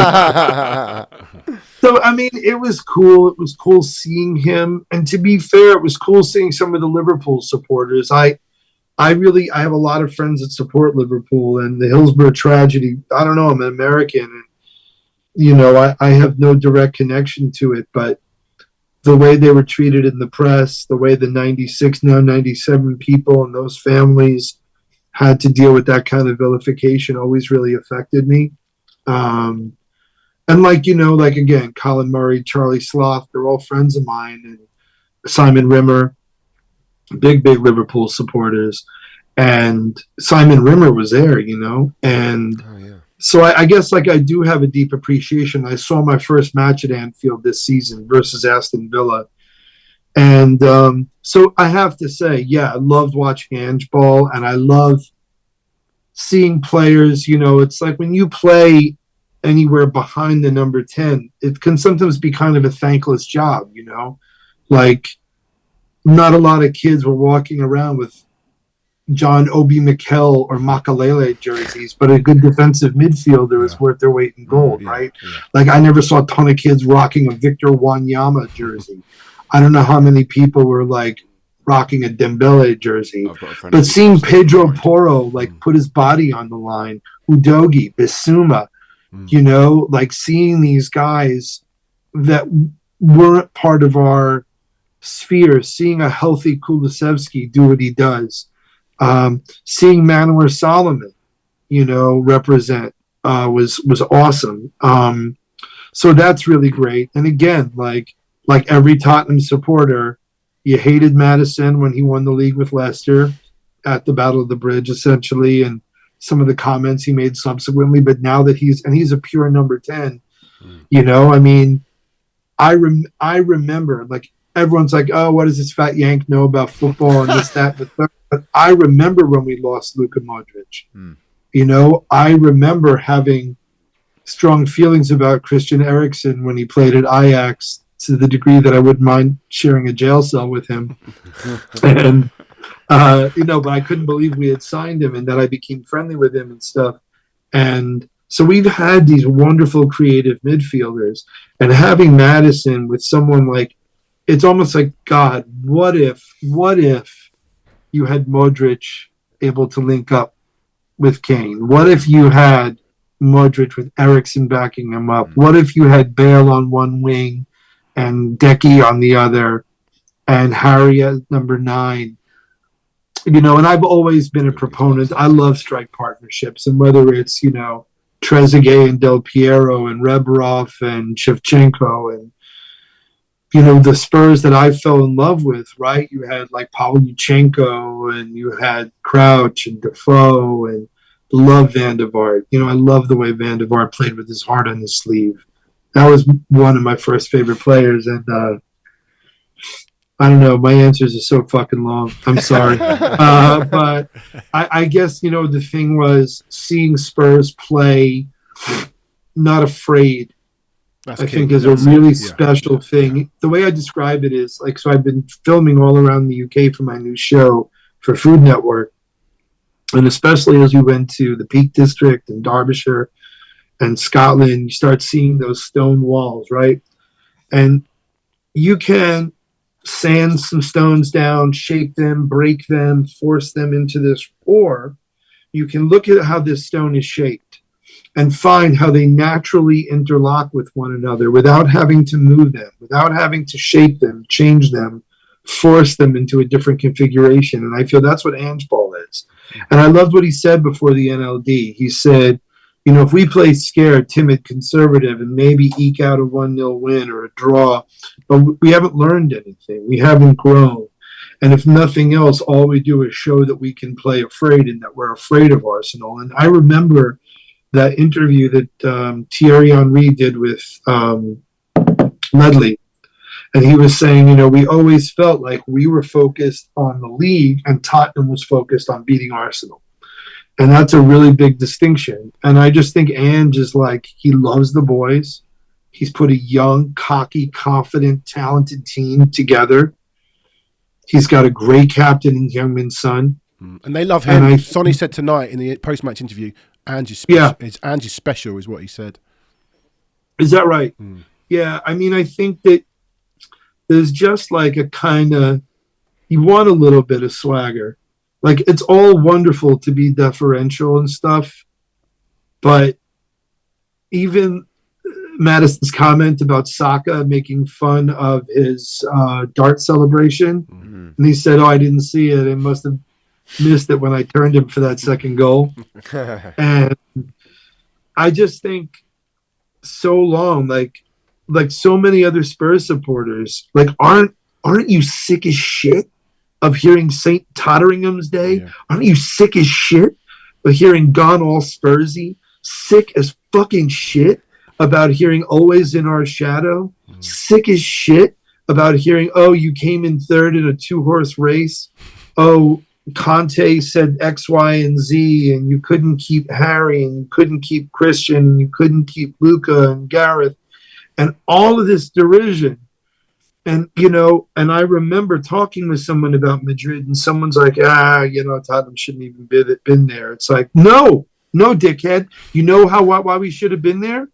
like, so, I mean, it was cool. It was cool seeing him. And to be fair, it was cool seeing some of the Liverpool supporters. I have a lot of friends that support Liverpool, and the Hillsborough tragedy, I don't know, I'm an American, and, I have no direct connection to it, but the way they were treated in the press, the way the 96, now 97 people and those families had to deal with that kind of vilification always really affected me. And again, Colin Murray, Charlie Sloth, they're all friends of mine, and Simon Rimmer, big Liverpool supporters. And Simon Rimmer was there, and so I guess I do have a deep appreciation. I saw my first match at Anfield this season versus Aston Villa. And so I have to say, yeah, I loved watching Angeball, and I love seeing players, it's like when you play anywhere behind the number 10, it can sometimes be kind of a thankless job, Like, not a lot of kids were walking around with John Obi Mikel or Makalele jerseys, but a good defensive midfielder is worth their weight in gold, right? Yeah. Like, I never saw a ton of kids rocking a Victor Wanyama jersey. I don't know how many people were rocking a Dembele jersey, but seeing Pedro Porro put his body on the line, Udogi, Bissouma, seeing these guys that weren't part of our sphere, seeing a healthy Kulusevski do what he does. Seeing Manor Solomon, represent was awesome. So that's really great. And again, like every Tottenham supporter, you hated Maddison when he won the league with Leicester at the Battle of the Bridge, essentially, and some of the comments he made subsequently. But now that he's a pure number 10, You know, I mean, I remember, like, everyone's like, oh, what does this fat yank know about football and this, that, and the third? But I remember when we lost Luka Modric. You know, I remember having strong feelings about Christian Eriksen when he played at Ajax, to the degree that I wouldn't mind sharing a jail cell with him. And, you know, but I couldn't believe we had signed him and that I became friendly with him and stuff. And so we've had these wonderful creative midfielders, and having Madison with someone like, it's almost like, God, what if you had Modric able to link up with Kane? What if you had Modric with Eriksen backing him up? What if you had Bale on one wing and Decky on the other and Harry at number 9? You know, and I've always been a proponent. I love strike partnerships, and whether it's, you know, Trezeguet and Del Piero and Rebrov and Shevchenko and, you know, the Spurs that I fell in love with, right? You had like Pavlyuchenko and you had Crouch and Defoe, and love Van de Vaart. You know, I love the way Van de Vaart played with his heart on his sleeve. That was one of my first favorite players, and I don't know. My answers are so fucking long. I'm sorry. But I guess, you know, the thing was seeing Spurs play not afraid, I think is a really special thing. The way I describe it is, like, so I've been filming all around the UK for my new show for Food Network. And especially as we went to the Peak District and Derbyshire and Scotland, you start seeing those stone walls, right? And you can sand some stones down, shape them, break them, force them into this, or you can look at how this stone is shaped and find how they naturally interlock with one another without having to move them, without having to shape them, change them, force them into a different configuration. And I feel that's what Angeball is. And I loved what he said before the NLD. He said, you know, if we play scared, timid, conservative, and maybe eke out a 1-0 win or a draw, but we haven't learned anything. We haven't grown. And if nothing else, all we do is show that we can play afraid and that we're afraid of Arsenal. And I remember that interview that Thierry Henry did with Ledley. And he was saying, you know, we always felt like we were focused on the league and Tottenham was focused on beating Arsenal. And that's a really big distinction. And I just think Ange is like, he loves the boys. He's put a young, cocky, confident, talented team together. He's got a great captain in Heung-min Son. And they love him. Sonny said tonight in the post-match interview, Ange is special. Yeah. Ange is special is what he said. Is that right? Yeah, I mean, I think that there's just like a kind of, you want a little bit of swagger. Like, it's all wonderful to be deferential and stuff, but even Madison's comment about Saka making fun of his dart celebration, and he said, oh, I didn't see it. I must have missed it when I turned him for that second goal. And I just think so long, like so many other Spurs supporters, like, aren't you sick as shit of hearing St. Totteringham's Day? Yeah. Aren't you sick as shit of hearing Gone All Spursy? Sick as fucking shit about hearing Always in Our Shadow? Sick as shit about hearing, oh, you came in third in a 2-horse race. Oh, Conte said X, Y, and Z, and you couldn't keep Harry, and you couldn't keep Christian, and you couldn't keep Luca and Gareth, and all of this derision. And, you know, and I remember talking with someone about Madrid, and someone's like, you know, Tottenham shouldn't even been there. It's like, no, dickhead. You know why we should have been there?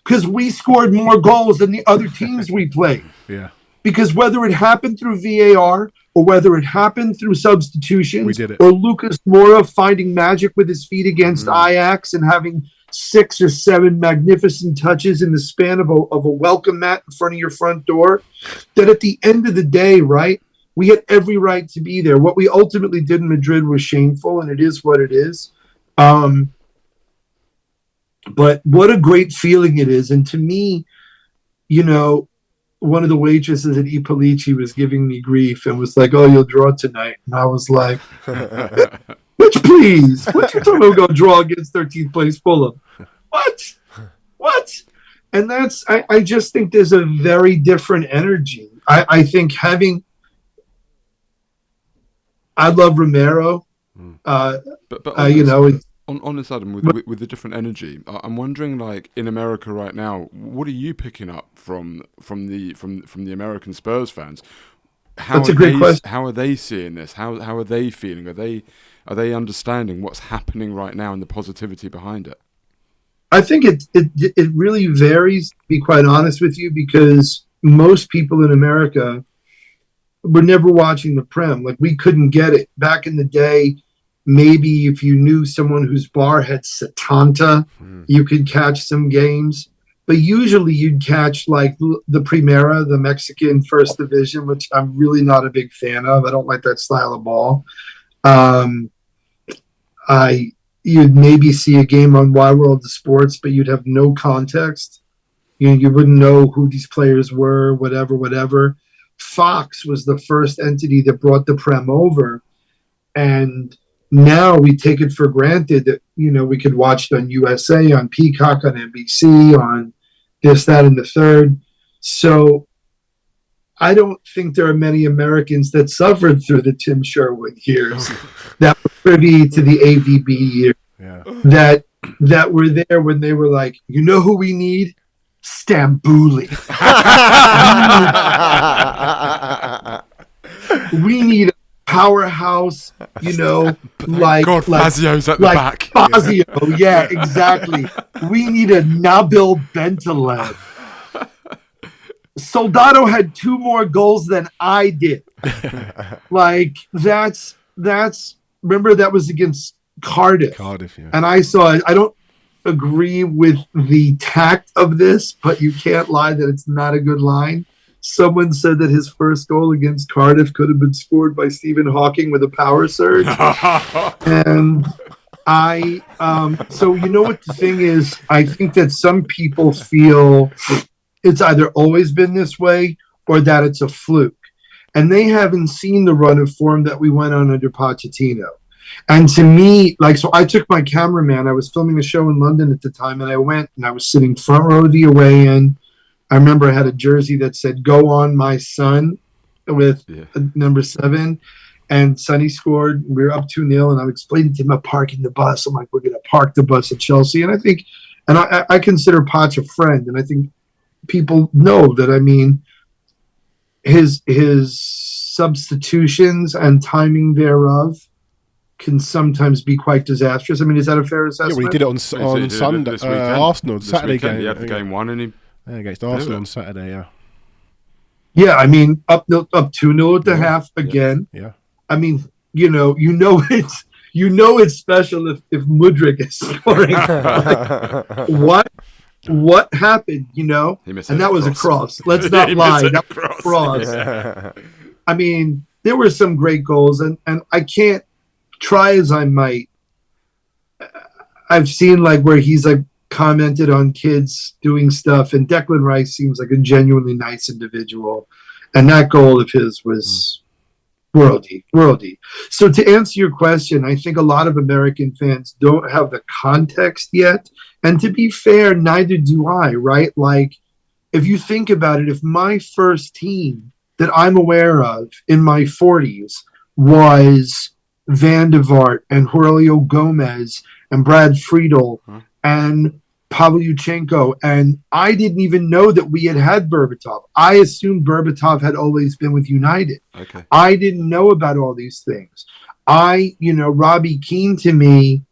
Because we scored more goals than the other teams we played. Yeah. Because whether it happened through VAR or whether it happened through substitutions, we did it. Or Lucas Moura finding magic with his feet against Ajax and having 6 or 7 magnificent touches in the span of a welcome mat in front of your front door, that at the end of the day, right, we had every right to be there. What we ultimately did in Madrid was shameful, and it is what it is. But what a great feeling it is. And to me, you know, one of the waitresses at Ippolici was giving me grief and was like, oh, you'll draw tonight. And I was like, bitch, please. What you talking about, go draw against 13th place Fulham? What? And I just think there's a very different energy. I think I love Romero. But You know, on this, Adam, with the different energy, I'm wondering, like in America right now, what are you picking up from the American Spurs fans? That's a great question. How are they seeing this? How are they feeling? Are they understanding what's happening right now and the positivity behind it? I think it really varies, to be quite honest with you, because most people in America were never watching the Prem. Like, we couldn't get it. Back in the day, maybe if you knew someone whose bar had Setanta, you could catch some games. But usually you'd catch like the Primera, the Mexican First Division, which I'm really not a big fan of. I don't like that style of ball. You'd maybe see a game on Wide World of Sports, but you'd have no context. You wouldn't know who these players were, whatever. Fox was the first entity that brought the Prem over. And now we take it for granted that, we could watch it on USA, on Peacock, on NBC, on this, that, and the third. So I don't think there are many Americans that suffered through the Tim Sherwood years that were privy to the AVB year, that were there when they were like, you know who we need? Stambouli. We need a powerhouse, like Fazio's at the back. Fazio, yeah, exactly. We need a Nabil Bentaleb. Soldado had 2 more goals than I did. Like, that's remember that was against Cardiff. Yeah. And I don't agree with the tact of this, but you can't lie that it's not a good line. Someone said that his first goal against Cardiff could have been scored by Stephen Hawking with a power surge. And so you know what the thing is? I think that some people feel it's either always been this way or that it's a fluke. And they haven't seen the run of form that we went on under Pochettino. And to me, so I took my cameraman. I was filming a show in London at the time, and I went and I was sitting front row of the away end. I remember I had a jersey that said, "Go on, my son," with number 7. And Sonny scored. We were up 2-0, and I'm explaining to him about parking the bus. I'm like, we're going to park the bus at Chelsea. And I think, and I consider Poch a friend, and I think people know that, his substitutions and timing thereof can sometimes be quite disastrous. Is that a fair assessment? Yeah, well, he did it on Sunday, Arsenal, Saturday weekend, game. He had the game won, and he against Arsenal on Saturday, yeah. Yeah, up 2-0 at the half again. Yeah. It's special if Mudryk is scoring. What happened, And that was a cross. Let's not lie. That was a cross. Yeah. There were some great goals, and I can't try as I might. I've seen where he's commented on kids doing stuff, and Declan Rice seems like a genuinely nice individual, and that goal of his was worldy. So to answer your question, I think a lot of American fans don't have the context yet, and to be fair, neither do I, right? If you think about it, if my first team that I'm aware of in my 40s was Van de Vaart and Aurelio Gomez and Brad Friedel and Pavlyuchenko, and I didn't even know that we had Berbatov. I assumed Berbatov had always been with United. Okay. I didn't know about all these things. Robbie Keane, to me,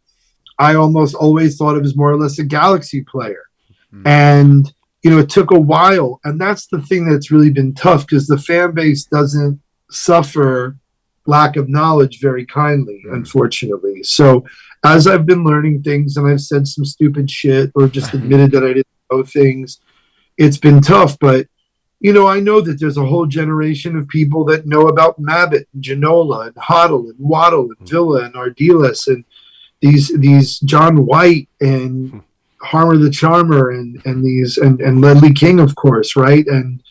I almost always thought of as more or less a Galaxy player. And, it took a while. And that's the thing that's really been tough, because the fan base doesn't suffer lack of knowledge very kindly, unfortunately. So as I've been learning things, and I've said some stupid shit or just admitted that I didn't know things, it's been tough. But, I know that there's a whole generation of people that know about Mabbitt and Ginola and Hoddle and Waddle and Villa and Ardiles and these John White and Harmer the Charmer and Ledley King, of course, right? And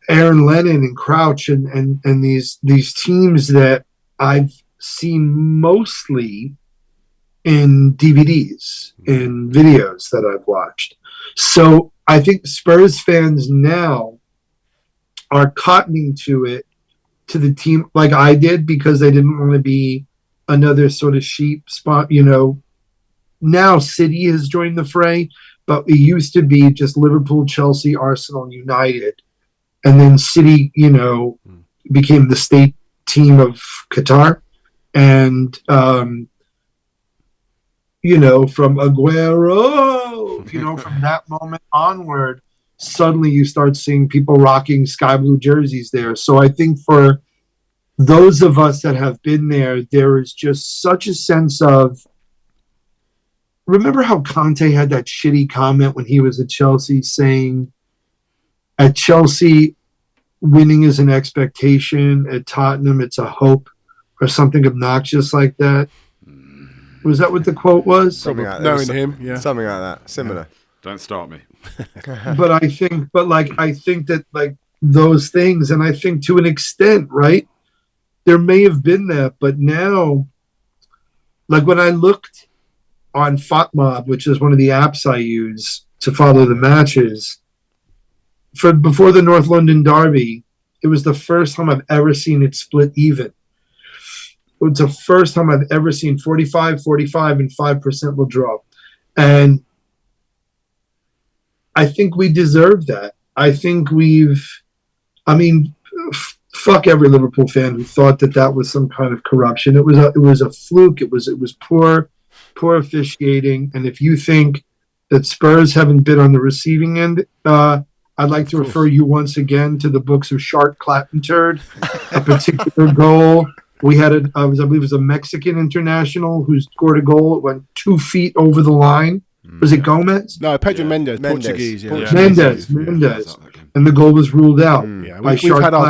Aaron Lennon and Crouch and these teams that I've seen mostly in DVDs, in videos that I've watched. So I think Spurs fans now are cottoning to it, to the team, like I did, because they didn't want to be another sort of sheep spot. Now City has joined the fray, but it used to be just Liverpool, Chelsea, Arsenal, United, and then City, became the state team of Qatar. And, from Aguero, from that moment onward, suddenly you start seeing people rocking sky blue jerseys there. So I think for those of us that have been there is just such a sense of, remember how Conte had that shitty comment when he was at Chelsea saying, at Chelsea, winning is an expectation. At Tottenham, it's a hope, or something obnoxious like that. Was that what the quote was? Something like that. Knowing him, yeah. Something like that. Similar. Don't start me. But I think that like those things, and I think to an extent, right, there may have been that, but now, like when I looked on FOTMob, which is one of the apps I use to follow the matches, before the North London derby, it was the first time I've ever seen it split even. It's the first time I've ever seen 45, and 5% will draw. And I think we deserve that. I think fuck every Liverpool fan who thought that was some kind of corruption. It was a fluke. It was poor officiating. And if you think that Spurs haven't been on the receiving end, I'd like to refer you once again to the books of Shark Clattenturd, a particular goal. We had I believe it was a Mexican international who scored a goal. It went 2 feet over the line. Was it Gomez? No, Pedro Mendes, Portuguese. Yeah. Mendes. And the goal was ruled out. Yeah, by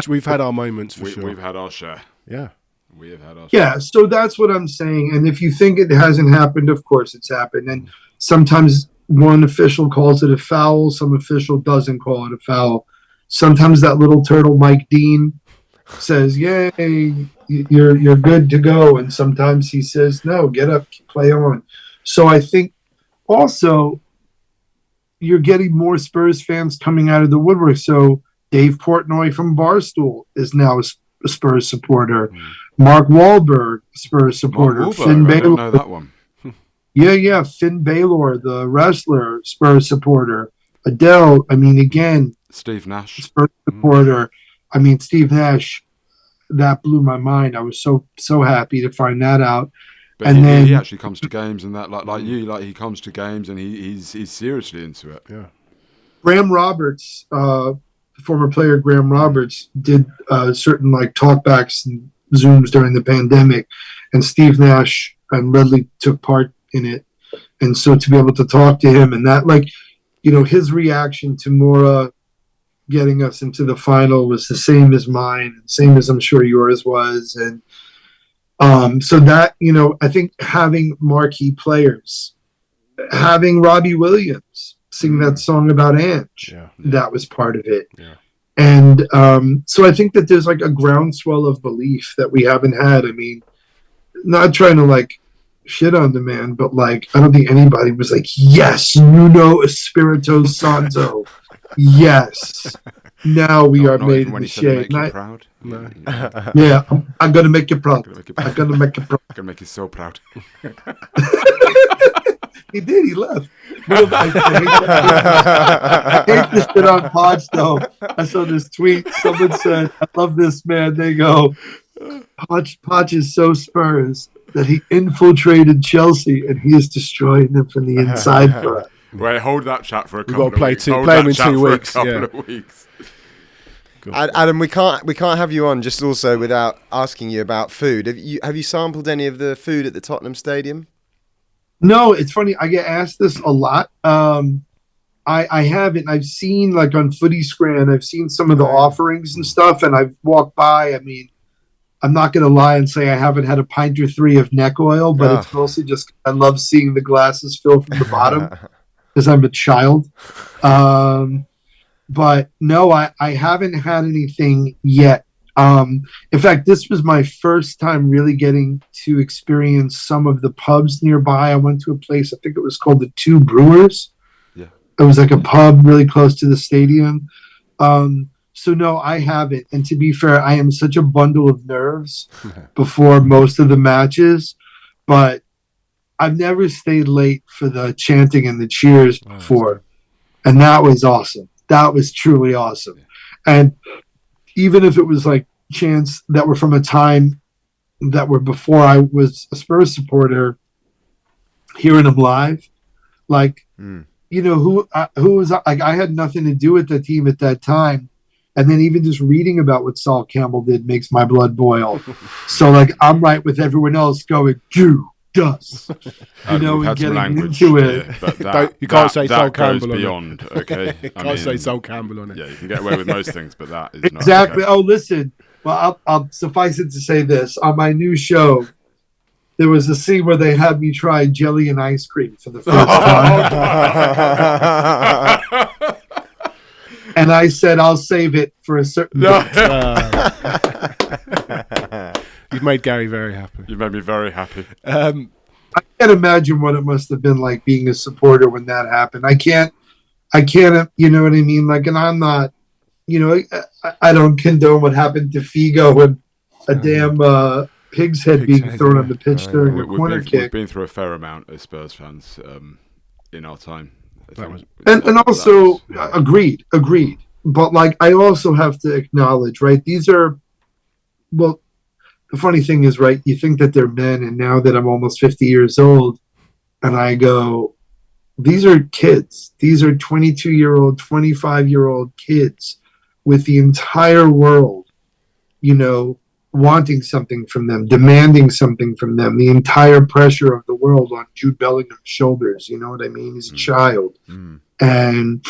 we've had our moments for sure. We've had our share. Yeah. We have had our share. Yeah, so that's what I'm saying. And if you think it hasn't happened, of course it's happened. And sometimes one official calls it a foul, some official doesn't call it a foul. Sometimes that little turtle Mike Dean says, "Yay, you're good to go," and sometimes he says, "No, get up, play on." So I think also you're getting more Spurs fans coming out of the woodwork. So Dave Portnoy from Barstool is now a Spurs supporter. Mark Wahlberg, Spurs supporter. Finn I Balor, don't know that one. Yeah. Finn Balor, the wrestler, Spurs supporter. Adele, again, Steve Nash, Spurs supporter. Steve Nash, that blew my mind. I was so happy to find that out. But and then he actually comes to games, and that like you, like he comes to games and he's seriously into it. Yeah. Graham Roberts, former player Graham Roberts, did certain like talkbacks and Zooms during the pandemic, and Steve Nash and Ledley took part in it. And so to be able to talk to him and that, his reaction to Mora getting us into the final was the same as mine, same as I'm sure yours was. And so that, I think having marquee players, having Robbie Williams sing that song about Ange, that was part of it. Yeah. And so I think that there's like a groundswell of belief that we haven't had. Not trying to shit on the man, but I don't think anybody was like, yes, Espirito Santo. Yes. Now we are made in the shade. Proud. No. Yeah, I'm going to make you proud. I'm going to make you proud. I'm going to make you so proud. He did. He left. I hate this shit on Pods, though. I saw this tweet. Someone said, I love this man. They go, Poch is so Spurs that he infiltrated Chelsea and he is destroying them from the inside for us. Wait, hold that chat for a couple of weeks. Play him in 2 weeks. Of weeks. Adam, we can't have you on just also without asking you about food. Have you sampled any of the food at the Tottenham Stadium? No, it's funny. I get asked this a lot. I haven't. I've seen on Footy Scran, I've seen some of the offerings and stuff, and I've walked by. I'm not going to lie and say I haven't had a pint or 3 of neck oil, but it's mostly just I love seeing the glasses fill from the bottom because I'm a child. But no, I haven't had anything yet. In fact, this was my first time really getting to experience some of the pubs nearby. I went to a place, I think it was called the Two Brewers. Yeah. It was like a pub really close to the stadium. So no, I haven't. And to be fair, I am such a bundle of nerves before most of the matches, but I've never stayed late for the chanting and the cheers before. And that was awesome. That was truly awesome. And even if it was like chants that were from a time that were before I was a Spurs supporter, hearing them live, like, who was like, I had nothing to do with the team at that time. And then even just reading about what Sol Campbell did makes my blood boil. So like, I'm right with everyone else going, Judas, and getting into it. But you can't say Sol goes Campbell beyond, okay? You can't say Sol Campbell on it. Yeah, you can get away with most things, but that is exactly. not okay. Oh, listen. Well, I'll suffice it to say this. On my new show, there was a scene where they had me try jelly and ice cream for the first time. And I said, I'll save it for a certain day. You've made Gary very happy. You made me very happy. I can't imagine what it must have been like being a supporter when that happened. I can't, you know what I mean? Like, and I'm not, I don't condone what happened to Figo and a damn pig's head being thrown on the pitch during a corner kick. We've been through a fair amount as Spurs fans in our time. And also, agreed. But like, I also have to acknowledge, right? These are, well, the funny thing is, right, you think that they're men, and now that I'm almost 50 years old, and I go, these are kids. These are 22-year-old, 25-year-old kids with the entire world, wanting something from them, demanding something from them, the entire pressure of the world on Jude Bellingham's shoulders. You know what I mean? He's a child. And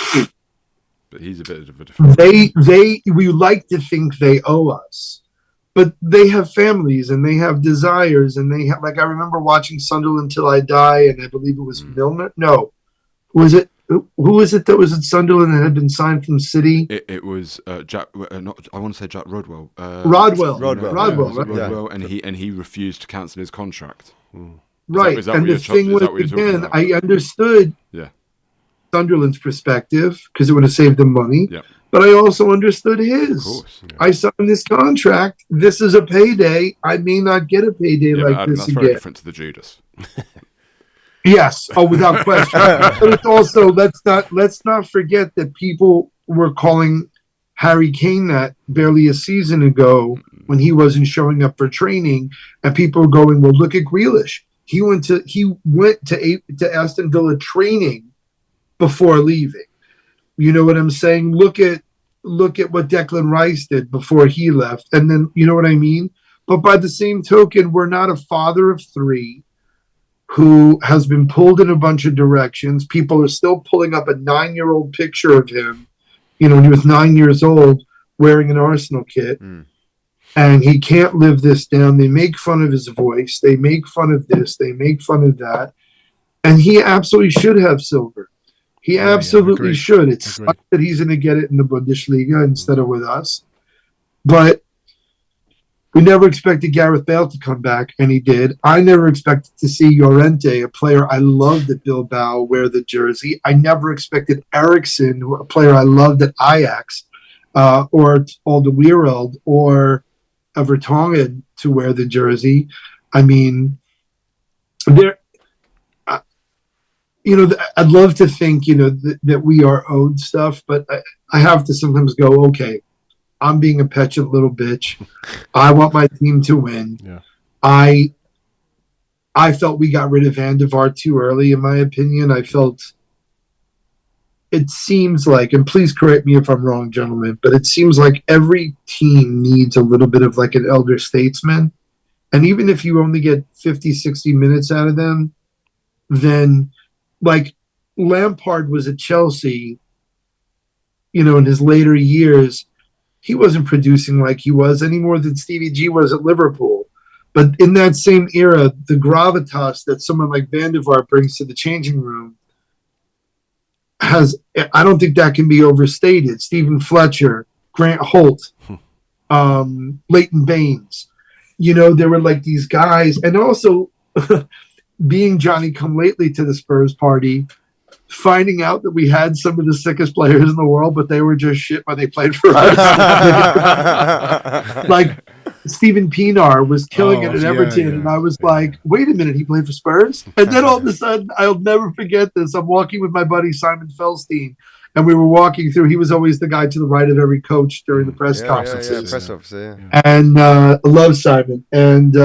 but he's a bit of a different. We like to think they owe us. But they have families and they have desires, and they have, like, I remember watching Sunderland Till I Die, and I believe it was Milner. No, was it? Who was it that was at Sunderland and had been signed from City? It was Jack. I want to say Jack Rodwell. Rodwell, Rodwell, and he refused to cancel his contract. Right, and the thing was, again, I understood Sunderland's perspective because it would have saved them money. Yeah. But I also understood his. Of course, yeah. I signed this contract. This is a payday. I may not get a payday like Adam, this that's again. very different to the Judas. Yes. Oh, without question. But it's also, let's not forget that people were calling Harry Kane that barely a season ago when he wasn't showing up for training, and people were going, "Well, look at Grealish. He went to Aston Villa training before leaving." You know what I'm saying? Look at what Declan Rice did before he left. And then, you know what I mean? But by the same token, we're not a father of three who has been pulled in a bunch of directions. People are still pulling up a 9-year-old picture of him, when he was 9 years old, wearing an Arsenal kit. And he can't live this down. They make fun of his voice. They make fun of this. They make fun of that. And he absolutely should have silver. He absolutely should. It sucks that he's going to get it in the Bundesliga instead of with us. But we never expected Gareth Bale to come back, and he did. I never expected to see Llorente, a player I loved at Bilbao, wear the jersey. I never expected Eriksson, a player I loved at Ajax, or Alderweireld, or Vertonghen to wear the jersey. I mean, I'd love to think, that we are owed stuff, but I have to sometimes go, okay, I'm being a petulant little bitch. I want my team to win. Yeah. I felt we got rid of Van de Vaart too early, in my opinion. I felt it seems like, and please correct me if I'm wrong, gentlemen, but it seems like every team needs a little bit of like an elder statesman. And even if you only get 50, 60 minutes out of them, then like Lampard was at Chelsea, in his later years, he wasn't producing like he was any more than Stevie G was at Liverpool. But in that same era, the gravitas that someone like Van de Vaart brings to the changing room I don't think that can be overstated. Stephen Fletcher, Grant Holt, Leighton Baines. There were like these guys, and also being Johnny come lately to the Spurs party, finding out that we had some of the sickest players in the world, but they were just shit when they played for us. Like Steven Pienaar was killing it at Everton, and I was like, wait a minute, he played for Spurs? And then all of a sudden, I'll never forget this. I'm walking with my buddy Simon Felstein, and we were walking through. He was always the guy to the right of every coach during the press conferences. Press officer, And I love Simon, and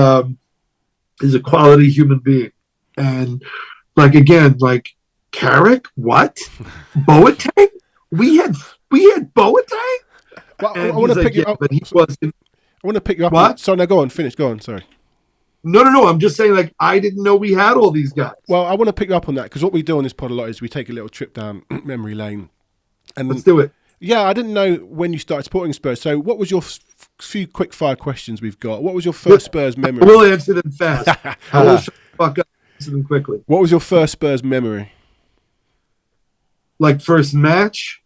is a quality human being. And Carrick, what? Boateng? We had Boateng? Well, I want to pick you up. But he wasn't. I want to pick you up. What? Sorry, no, go on. Finish. Go on. Sorry. No. I'm just saying, I didn't know we had all these guys. Well, I want to pick you up on that because what we do on this pod a lot is we take a little trip down memory lane. And let's do it. Yeah, I didn't know when you started supporting Spurs. So, what was your few quick fire questions we've got? What was your first Spurs memory? I will answer them fast. I will shut the fuck up and answer them quickly. What was your first Spurs memory? Like first match?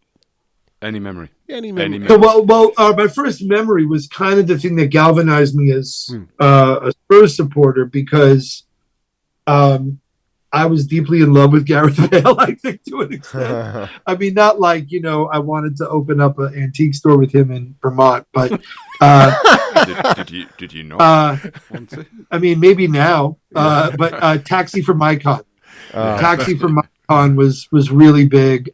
Any memory. Any memory. So, my first memory was kind of the thing that galvanized me as a Spurs supporter because I was deeply in love with Gareth Bale, I think, to an extent. I mean, not like, I wanted to open up an antique store with him in Vermont, but... did you not want to? I mean, maybe now, but Taxi for Mycon. Taxi for Mycon was really big.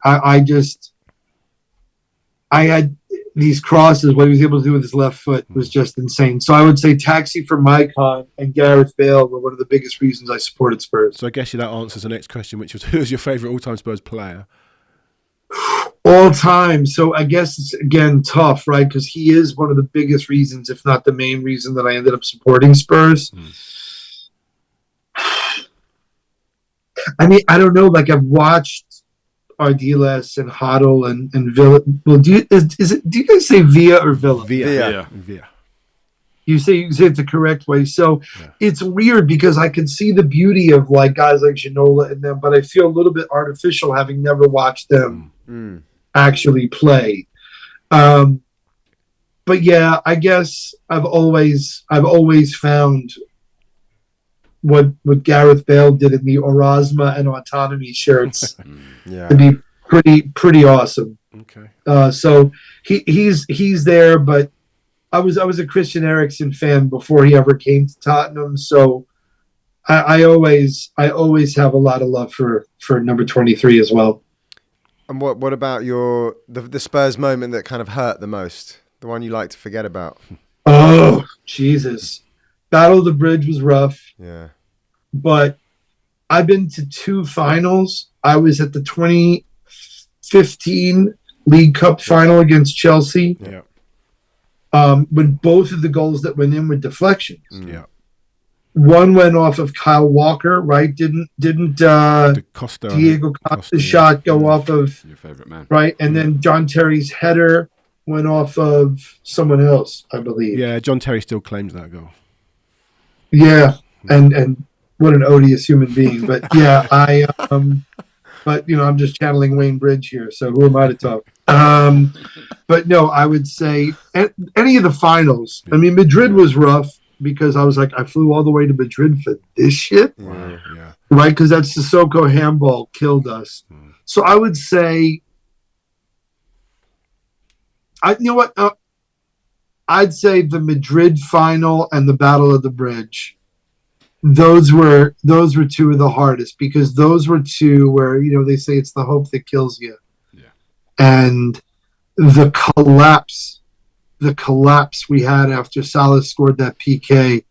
I had these crosses, what he was able to do with his left foot was just insane. So I would say Taxi for Mycon and Gareth Bale were one of the biggest reasons I supported Spurs. So I guess that answers the next question, which was who's your favourite all-time Spurs player? All time. So I guess it's, again, tough, right? Because he is one of the biggest reasons, if not the main reason, that I ended up supporting Spurs. I mean, I don't know. I've watched Ardiles and Hoddle and Villa. Well, do you guys say Villa or Villa? Villa. You say it the correct way. So it's weird because I can see the beauty of guys like Ginola and them, but I feel a little bit artificial having never watched them actually play. But yeah, I guess I've always found what Gareth Bale did in the Orasma and Autonomy shirts to be pretty awesome. Okay. So he's there, but I was a Christian Eriksen fan before he ever came to Tottenham, so I always have a lot of love for number 23 as well. And what about the Spurs moment that kind of hurt the most? The one you like to forget about? Oh, Jesus. Battle of the Bridge was rough. Yeah. But I've been to 2 finals. I was at the 2015 League Cup final against Chelsea. Yeah. When both of the goals that went in were deflections. Yeah. One went off of Kyle Walker, right? Didn't Diego Costa's shot go off of your favorite man, right? And then John Terry's header went off of someone else, I believe. Yeah, John Terry still claims that goal. Yeah, and what an odious human being. But yeah, but I'm just channeling Wayne Bridge here, so who am I to talk? But no, I would say any of the finals. I mean, Madrid was rough because I was like, I flew all the way to Madrid for this shit. Wow, yeah. Right, because that Sissoko handball killed us. So I would say, you know what? I'd say the Madrid final and the Battle of the Bridge. Those were 2 of the hardest because those were 2 where they say it's the hope that kills you. Yeah. And the collapse we had after Salah scored that PK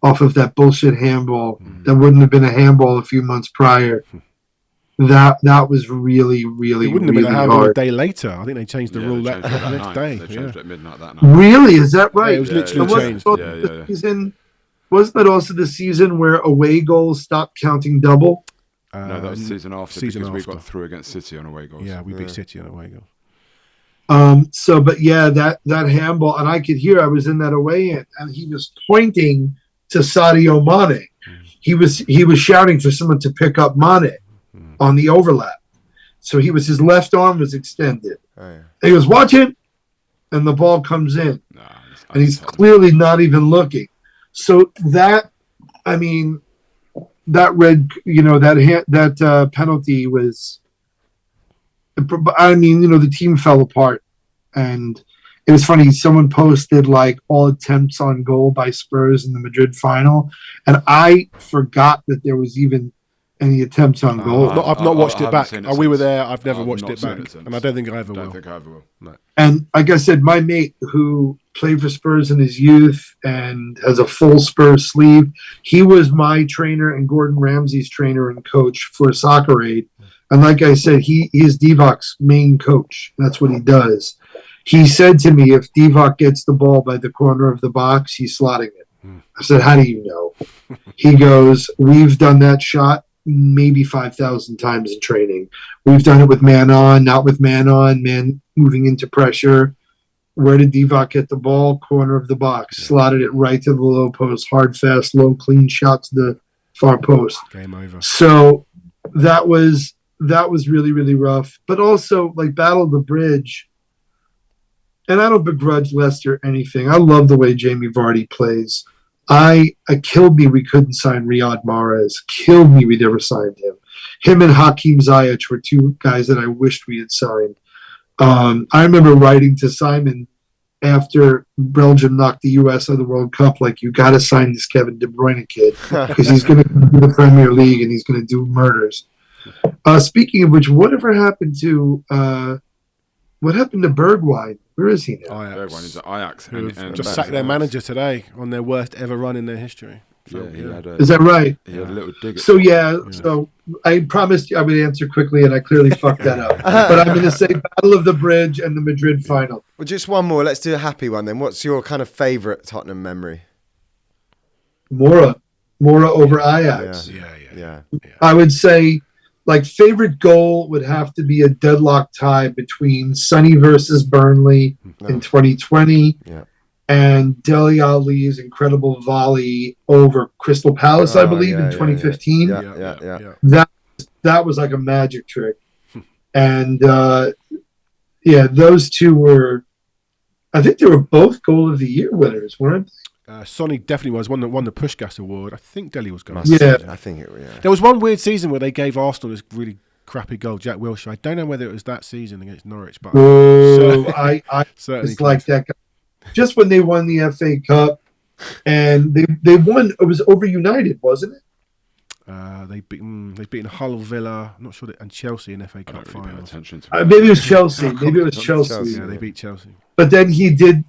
off of that bullshit handball that wouldn't have been a handball a few months prior. That was really, really, it wouldn't really have been a handball hard. a day later. I think they changed the rule that next day. They changed it at midnight that night. Really? Is that right? Yeah, it was literally changed. Wasn't that also the season where away goals stopped counting double? No, that was the season after because we got through against City on away goals. Yeah, we beat City on away goals. But yeah, that handball, and I could hear I was in that away end, and he was pointing to Sadio Mane. He was shouting for someone to pick up Mane on the overlap. So his left arm was extended. Oh, yeah. And he goes, watch it. and the ball comes in, Nah, and he's clearly not even looking. So that, I mean, that penalty was. I mean, the team fell apart, and it was funny. Someone posted like all attempts on goal by Spurs in the Madrid final, and I forgot that there was even any attempts on goal. I've not watched it back. We were there. I've never I've watched not it seen back, it and I don't think I ever will. No. And like I said, my mate who played for Spurs in his youth and has a full Spurs sleeve, he was my trainer and Gordon Ramsay's trainer and coach for Soccer Aid. And like I said, he is Divac's main coach. That's what he does. He said to me, if Divac gets the ball by the corner of the box, he's slotting it. I said, how do you know? He goes, we've done that shot maybe 5,000 times in training. We've done it with man on, not with man on, man moving into pressure. Where did Divac get the ball? Corner of the box. Slotted it right to the low post. Hard, fast, low, clean shot to the far post. Game over. So that was really, really rough. But also, like, Battle of the Bridge. And I don't begrudge Leicester anything. I love the way Jamie Vardy plays. It killed me we couldn't sign Riyad Mahrez. Killed me we never signed him. Him and Hakeem Ziyech were two guys that I wished we had signed. I remember writing to Simon after Belgium knocked the U.S. out of the World Cup, like, you got to sign this Kevin De Bruyne kid because he's going to come to the Premier League and he's going to do murders. Speaking of which, whatever happened to Bergwijn? Where is he now? Bergwijn is at Ajax. And just sacked their manager today on their worst ever run in their history. So, is that right? He had a little dig. So so I promised you I would answer quickly, and I clearly fucked that up. But I'm going to say Battle of the Bridge and the Madrid final. Well, just one more. Let's do a happy one then. What's your kind of favourite Tottenham memory? Mora over Ajax. Yeah. I would say, like, favorite goal would have to be a deadlock tie between Sonny versus Burnley in 2020 and Dele Alli's incredible volley over Crystal Palace, I believe, in 2015. That was like a magic trick. And, those two were, I think they were both goal of the year winners, weren't they? Sonny definitely was. Won the Pushgas award. I think Dele was going. I think it. Yeah. There was one weird season where they gave Arsenal this really crappy goal, Jack Wilshere. I don't know whether it was that season against Norwich, but I certainly was like that guy. Just when they won the FA Cup, and they won. It was over United, wasn't it? They've beaten Hull, Villa, I'm not sure, and Chelsea in FA Cup finals. Maybe it was Chelsea. Maybe it was Chelsea. Yeah, they beat Chelsea. But then he did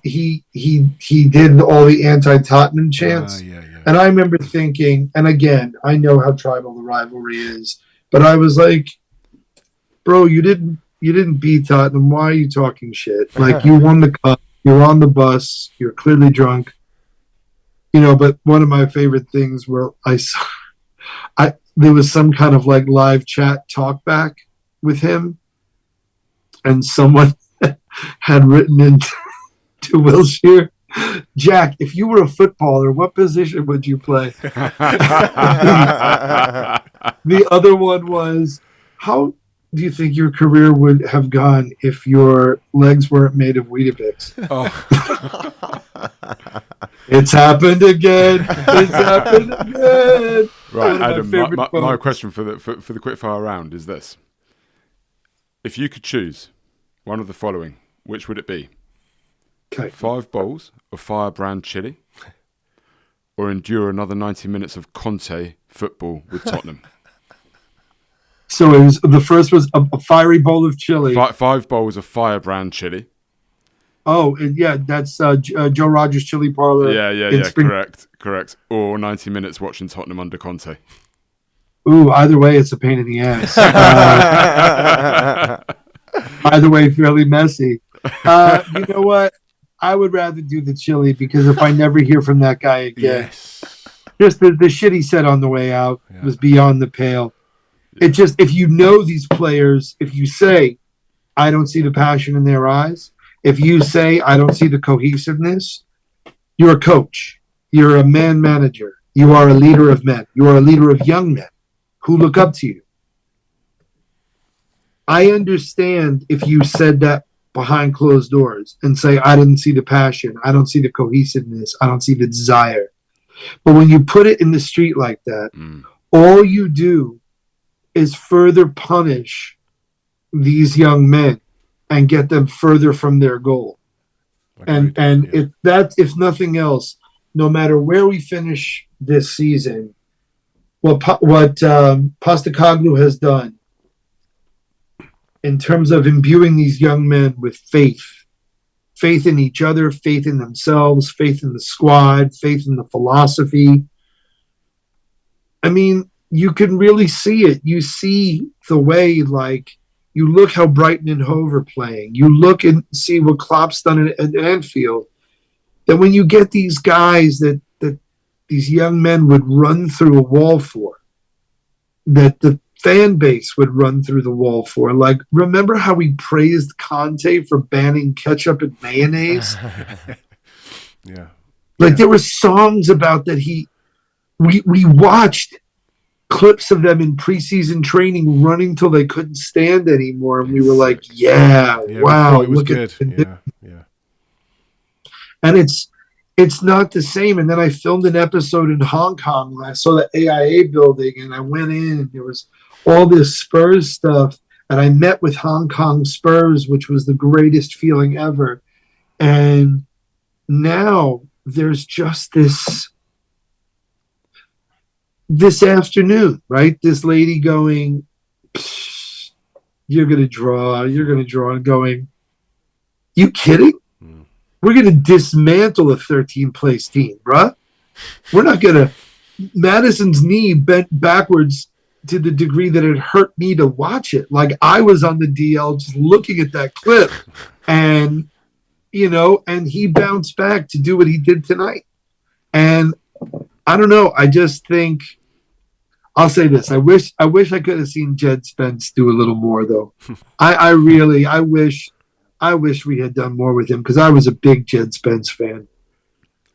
all the anti-Tottenham chants. And I remember thinking, and again, I know how tribal the rivalry is, but I was like, bro, you didn't beat Tottenham. Why are you talking shit? Like, you won the cup. You're on the bus. You're clearly drunk. But one of my favorite things where there was some kind of like live chat talk back with him, and someone had written into Wilshere, Jack, if you were a footballer, what position would you play? The other one was, how do you think your career would have gone if your legs weren't made of Weetabix? It's happened again. It's happened again. Right, Adam, my question for the quickfire round is this. If you could choose one of the following, which would it be? Okay. 5 bowls of firebrand chili, or endure another 90 minutes of Conte football with Tottenham? So the first was a fiery bowl of chili. 5 bowls of firebrand chili. Oh, yeah, that's Joe Rogers Chili Parlor. Yeah, correct. Or 90 minutes watching Tottenham under Conte. Ooh, either way, it's a pain in the ass. Either way, fairly messy. You know what? I would rather do the chili, because if I never hear from that guy again, just the shit he said on the way out was beyond the pale. It just, if you know these players, if you say, I don't see the passion in their eyes, if you say, I don't see the cohesiveness, you're a coach. You're a man manager. You are a leader of men. You are a leader of young men who look up to you. I understand if you said that behind closed doors and say, I didn't see the passion. I don't see the cohesiveness. I don't see the desire. But when you put it in the street like that, all you do is further punish these young men and get them further from their goal. If nothing else, no matter where we finish this season, what Postecoglou has done in terms of imbuing these young men with faith in each other, faith in themselves, faith in the squad, faith in the philosophy. I mean, you can really see it. You see the way, like, you look how Brighton and Hove are playing. You look and see what Klopp's done at Anfield. That when you get these guys that these young men would run through a wall for, that the fan base would run through the wall for. Like, remember how we praised Conte for banning ketchup and mayonnaise? There were songs about that. We watched clips of them in preseason training running till they couldn't stand anymore, and we were like, wow, it was good. And it's not the same. And then I filmed an episode in Hong Kong and I saw the AIA building and I went in and there was all this Spurs stuff. And I met with Hong Kong Spurs, which was the greatest feeling ever. And now there's just this afternoon, right? This lady going, you're going to draw, and going, you kidding? We're going to dismantle a 13th-place team, bruh. We're not going to. Madison's knee bent backwards to the degree that it hurt me to watch it. Like, I was on the DL just looking at that clip, and and he bounced back to do what he did tonight. And I don't know. I just think I'll say this. I wish I could have seen Jed Spence do a little more, though. I wish we had done more with him because I was a big Jed Spence fan.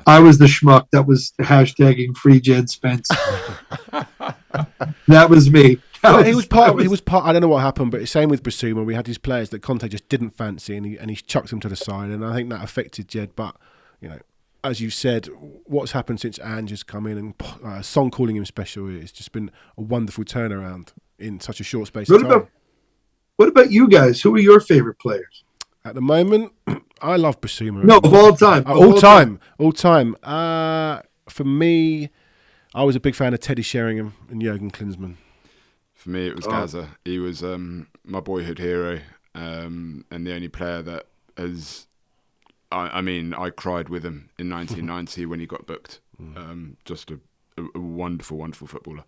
I was the schmuck that was hashtagging free Jed Spence. That was me. He was part. I don't know what happened, but same with Basuma. We had these players that Conte just didn't fancy, and he chucked them to the side, and I think that affected Jed. But as you said, what's happened since Ange has come in and Son calling him special, it's just been a wonderful turnaround in such a short space of time. What about you guys? Who are your favorite players? At the moment, I love Basuma. No, of all time. All time. For me, I was a big fan of Teddy Sheringham and Jurgen Klinsmann. For me, it was Gaza. He was my boyhood hero, and the only player that has... I cried with him in 1990 when he got booked. Just a wonderful, wonderful footballer.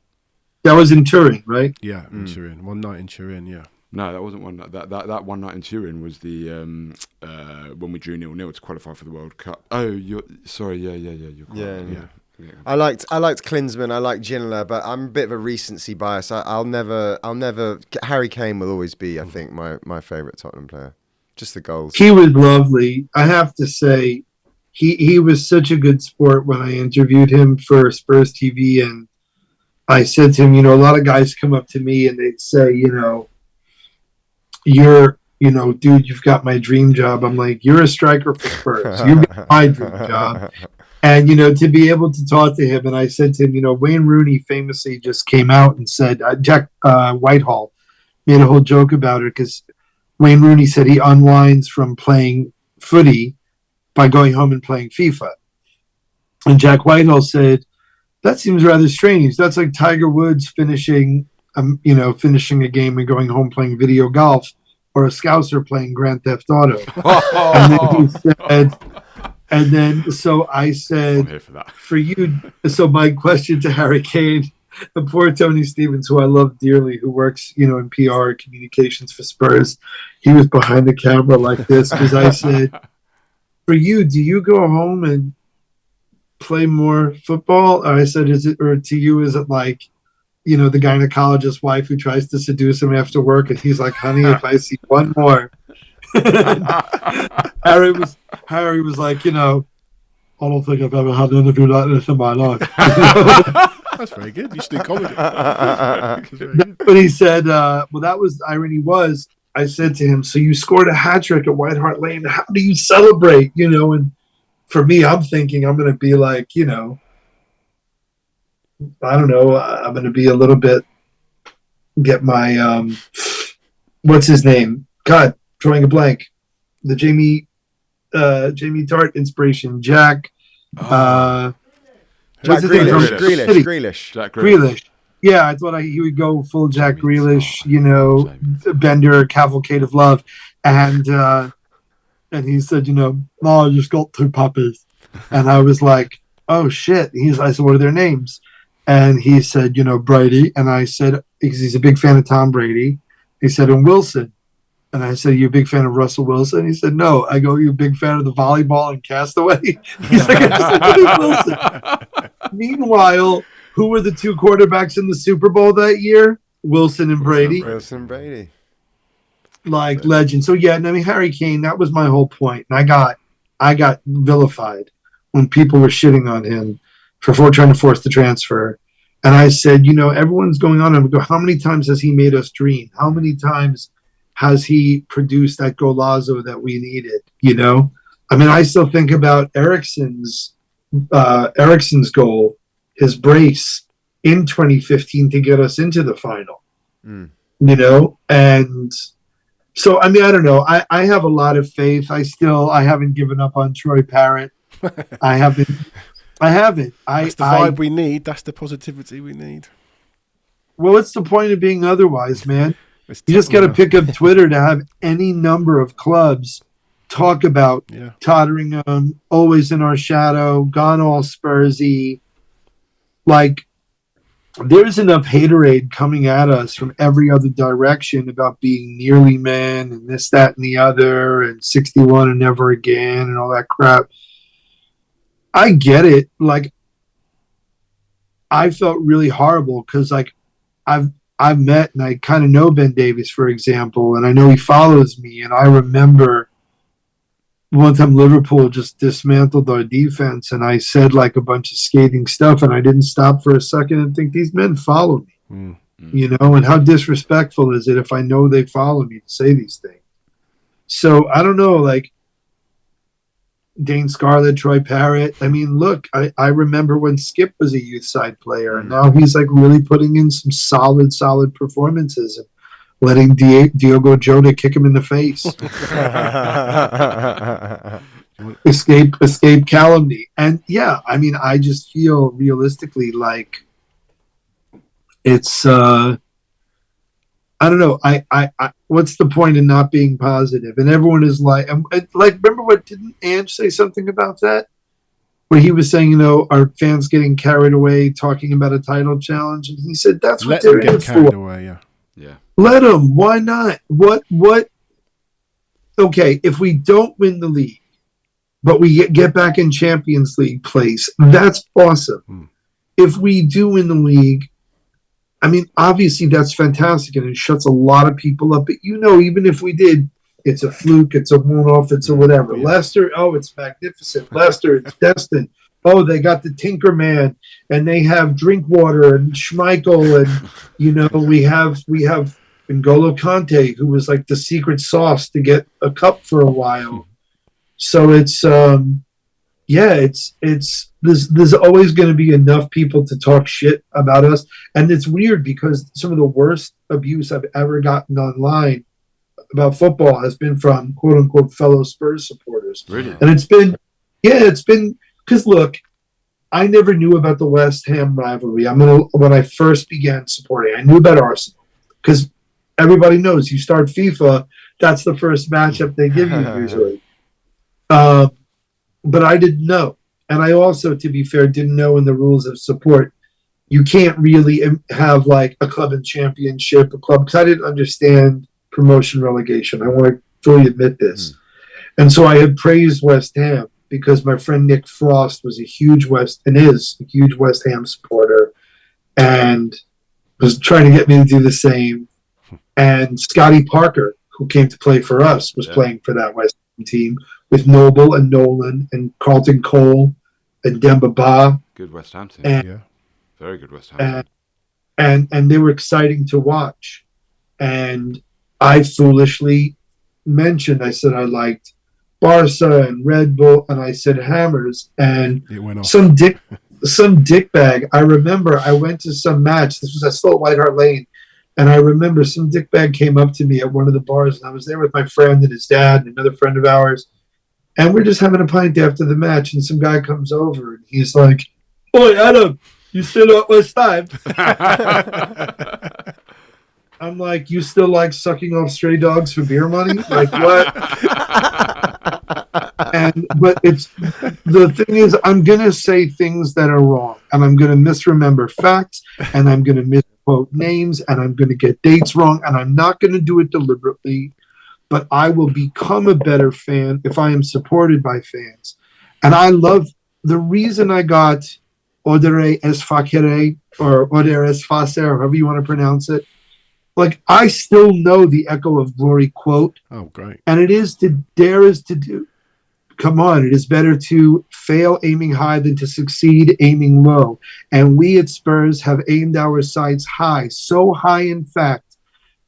That was in Turin, right? Yeah, in Turin. One night in Turin, yeah. No, that wasn't one night. That one night in Turin was the when we drew 0-0 to qualify for the World Cup. Oh, you're sorry. Yeah. You're quite, yeah. I liked Klinsmann. I liked Ginola, but I'm a bit of a recency bias. I'll never. Harry Kane will always be, I think, my favourite Tottenham player. Just the goals. He was lovely. I have to say, he was such a good sport when I interviewed him for Spurs TV, and I said to him, a lot of guys come up to me and they'd say, dude, you've got my dream job. I'm like, you're a striker for Spurs. You got my dream job. And, to be able to talk to him, and I said to him, Wayne Rooney famously just came out and said, Jack Whitehall made a whole joke about it because Wayne Rooney said he unwinds from playing footy by going home and playing FIFA. And Jack Whitehall said, that seems rather strange. That's like Tiger Woods finishing a game and going home playing video golf, or a Scouser playing Grand Theft Auto. So I said, I'm here for that. For you, so my question to Harry Kane, and poor Tony Stevens, who I love dearly, who works, in PR communications for Spurs, he was behind the camera like this, because I said, for you, do you go home and play more football? Or I said, to you, is it like, the gynecologist's wife who tries to seduce him after work, and he's like, honey, if I see one more. Harry was like, I don't think I've ever had an interview like this in my life. That's very good. You should do comedy. But he said, that was, the irony was, I said to him, so you scored a hat trick at White Hart Lane. How do you celebrate? And for me, I'm thinking I'm going to be like, I don't know. I'm going to be a little bit, get my, what's his name? God, drawing a blank. The Jamie Tart inspiration. Jack. Jack what's his name? Grealish. Jack Grealish. Yeah, I thought he would go full Jack Jamie Grealish, Bender, cavalcade of love. And he said, I just got 2 puppies. And I was like, oh, shit. I said, what are their names? And he said, Brady. And I said, because he's a big fan of Tom Brady. He said, and Wilson. And I said, you a big fan of Russell Wilson? He said, no. I go, you a big fan of the volleyball and Castaway? He's like, I just Wilson. Meanwhile, who were the 2 quarterbacks in the Super Bowl that year? Wilson and Brady. Like legend. So yeah, Harry Kane, that was my whole point. And I got vilified when people were shitting on him for trying to force the transfer. And I said, everyone's going on. And I go, how many times has he made us dream? How many times has he produced that golazo that we needed? I still think about Ericsson's goal, his brace in 2015 to get us into the final. And so, I don't know. I have a lot of faith. I haven't given up on Troy Parrott. I haven't. That's the vibe we need. That's the positivity we need. Well, what's the point of being otherwise, man? You just got to pick up Twitter to have any number of clubs talk about Tottenham, always in our shadow, gone all Spursy. Like, there's enough haterade coming at us from every other direction about being nearly men and this, that, and the other, and 61 and never again and all that crap. I get it. Like, I felt really horrible because, like, I've met and I kind of know Ben Davies, for example, and I know he follows me. And I remember one time Liverpool just dismantled our defense, and I said like a bunch of scathing stuff, and I didn't stop for a second and think these men follow me, and how disrespectful is it if I know they follow me to say these things? So I don't know, like Dane Scarlett, Troy Parrott. Look, I remember when Skip was a youth side player, and now he's like really putting in some solid performances and letting Diogo Jota kick him in the face. escape calumny. And yeah, I just feel realistically like it's I don't know. I what's the point in not being positive? And everyone is like, remember what, didn't Ange say something about that? Where he was saying, our fans getting carried away talking about a title challenge, and he said that's what they're in for. Away, yeah. Let them. Why not? What? Okay, if we don't win the league, but we get back in Champions League place, that's awesome. If we do win the league, obviously that's fantastic, and it shuts a lot of people up. But even if we did, it's a fluke, it's a one-off, it's a whatever. Yeah. Leicester, it's magnificent. Leicester, it's destined. They got the Tinker Man, and they have Drinkwater and Schmeichel, and we have N'Golo Kante, who was like the secret sauce to get a cup for a while. So it's there's always going to be enough people to talk shit about us. And it's weird because some of the worst abuse I've ever gotten online about football has been from quote unquote fellow Spurs supporters. Really? And it's been because look, I never knew about the West Ham rivalry. When I first began supporting, I knew about Arsenal because everybody knows you start FIFA, that's the first matchup they give you usually. But I didn't know. And I also, to be fair, didn't know in the rules of support, you can't really have like a club and championship, because I didn't understand promotion relegation. I want to fully admit this. And so I had praised West Ham because my friend Nick Frost was a huge West Ham supporter and was trying to get me to do the same. And Scotty Parker, who came to play for us, was playing for that West Ham team with Noble and Nolan and Carlton Cole and Demba Ba. Good West Ham team. Very good West Ham team. And they were exciting to watch. And I foolishly mentioned, I said I liked Barca and Red Bull, and I said Hammers, and It went off. some dickbag. I remember I went to some match. This was still at White Hart Lane, and I remember some dickbag came up to me at one of the bars, and I was there with my friend and his dad and another friend of ours, and we're just having a pint after the match, and some guy comes over, and he's like, "Oi, Adam, you still at West Time?" I'm like, "You still like sucking off stray dogs for beer money? Like what?" But it's the thing is, I'm gonna say things that are wrong, and I'm gonna misremember facts, and I'm gonna misquote names, and I'm gonna get dates wrong, and I'm not gonna do it deliberately. But I will become a better fan if I am supported by fans. And I love the reason I got Odere es Facere or Odere es Facer, however you want to pronounce it. Like, I still know the Echo of Glory quote. Oh, great. And it is to dare is to do. Come on, it is better to fail aiming high than to succeed aiming low. And we at Spurs have aimed our sights high, so high, in fact,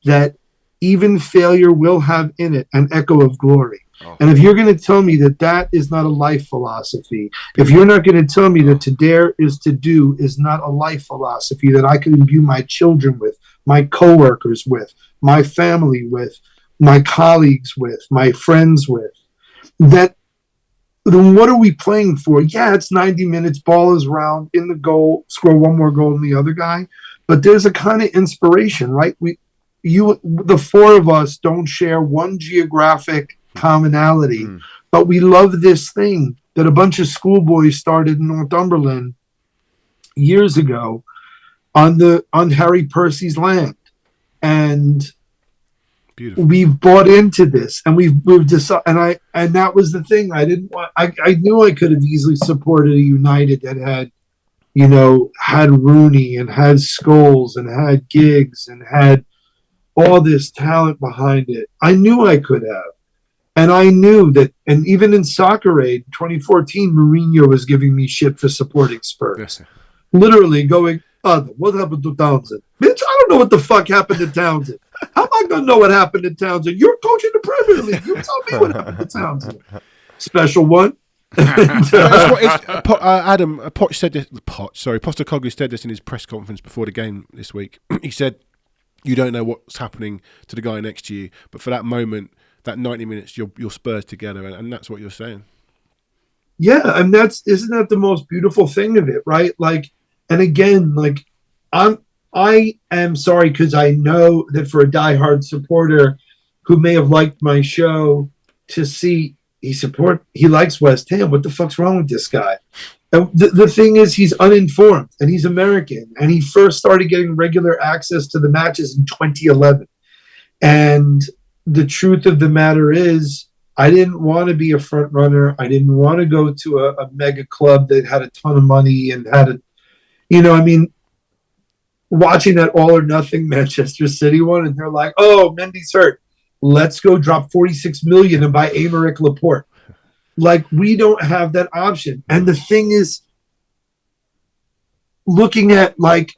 that even failure will have in it an echo of glory. Oh. And if you're going to tell me that that is not a life philosophy, if you're not going to tell me that to dare is to do is not a life philosophy that I can imbue my children with, my coworkers with, my family with, my colleagues with, my friends with, then what are we playing for? Yeah, it's 90 minutes, ball is round, in the goal, score one more goal than the other guy. But there's a kind of inspiration, right? The four of us don't share one geographic commonality, but we love this thing that a bunch of schoolboys started in Northumberland years ago on Harry Percy's land, and beautiful. We've bought into this, and we've decided, and that was the thing. I didn't want. I knew I could have easily supported a United that had, had Rooney and had Scholes and had Giggs and had all this talent behind it. I knew I could have. And I knew that, and even in Soccer Aid 2014, Mourinho was giving me shit for supporting Spurs. Yes, literally going, what happened to Townsend? Bitch, I don't know what the fuck happened to Townsend. How am I going to know what happened to Townsend? You're coaching the Premier League. You tell me what happened to Townsend. Special one. Adam, Poch said this. Postecoglou said this in his press conference before the game this week. He said, "You don't know what's happening to the guy next to you, but for that moment, that 90 minutes, you're Spurs together," and that's what you're saying. Yeah, and isn't that the most beautiful thing of it, right? Like, and again, like, I am sorry because I know that for a diehard supporter who may have liked my show to see he likes West Ham. What the fuck's wrong with this guy? And the thing is, he's uninformed and he's American, and he first started getting regular access to the matches in 2011. And the truth of the matter is, I didn't want to be a front runner. I didn't want to go to a mega club that had a ton of money and had watching that All or Nothing Manchester City one, and they're like, "Oh, Mendy's hurt. Let's go drop 46 million and buy Aymeric Laporte." Like, we don't have that option. And the thing is, looking at, like,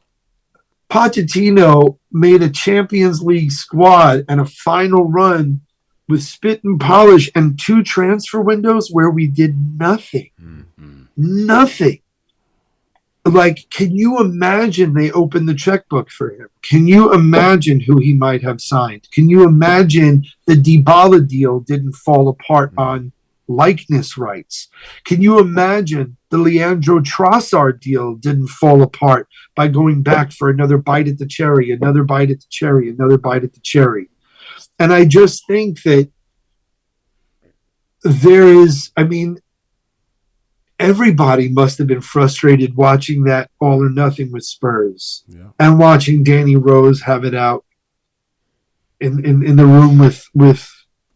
Pochettino made a Champions League squad and a final run with spit and polish and 2 transfer windows where we did nothing. Mm-hmm. Nothing. Like, can you imagine they opened the checkbook for him? Can you imagine who he might have signed? Can you imagine the Dybala deal didn't fall apart on likeness rights? Can you imagine the Leandro Trossard deal didn't fall apart by going back for another bite at the cherry, another bite at the cherry, another bite at the cherry? And I just think that there is, everybody must have been frustrated watching that All or Nothing with Spurs, and watching Danny Rose have it out in the room with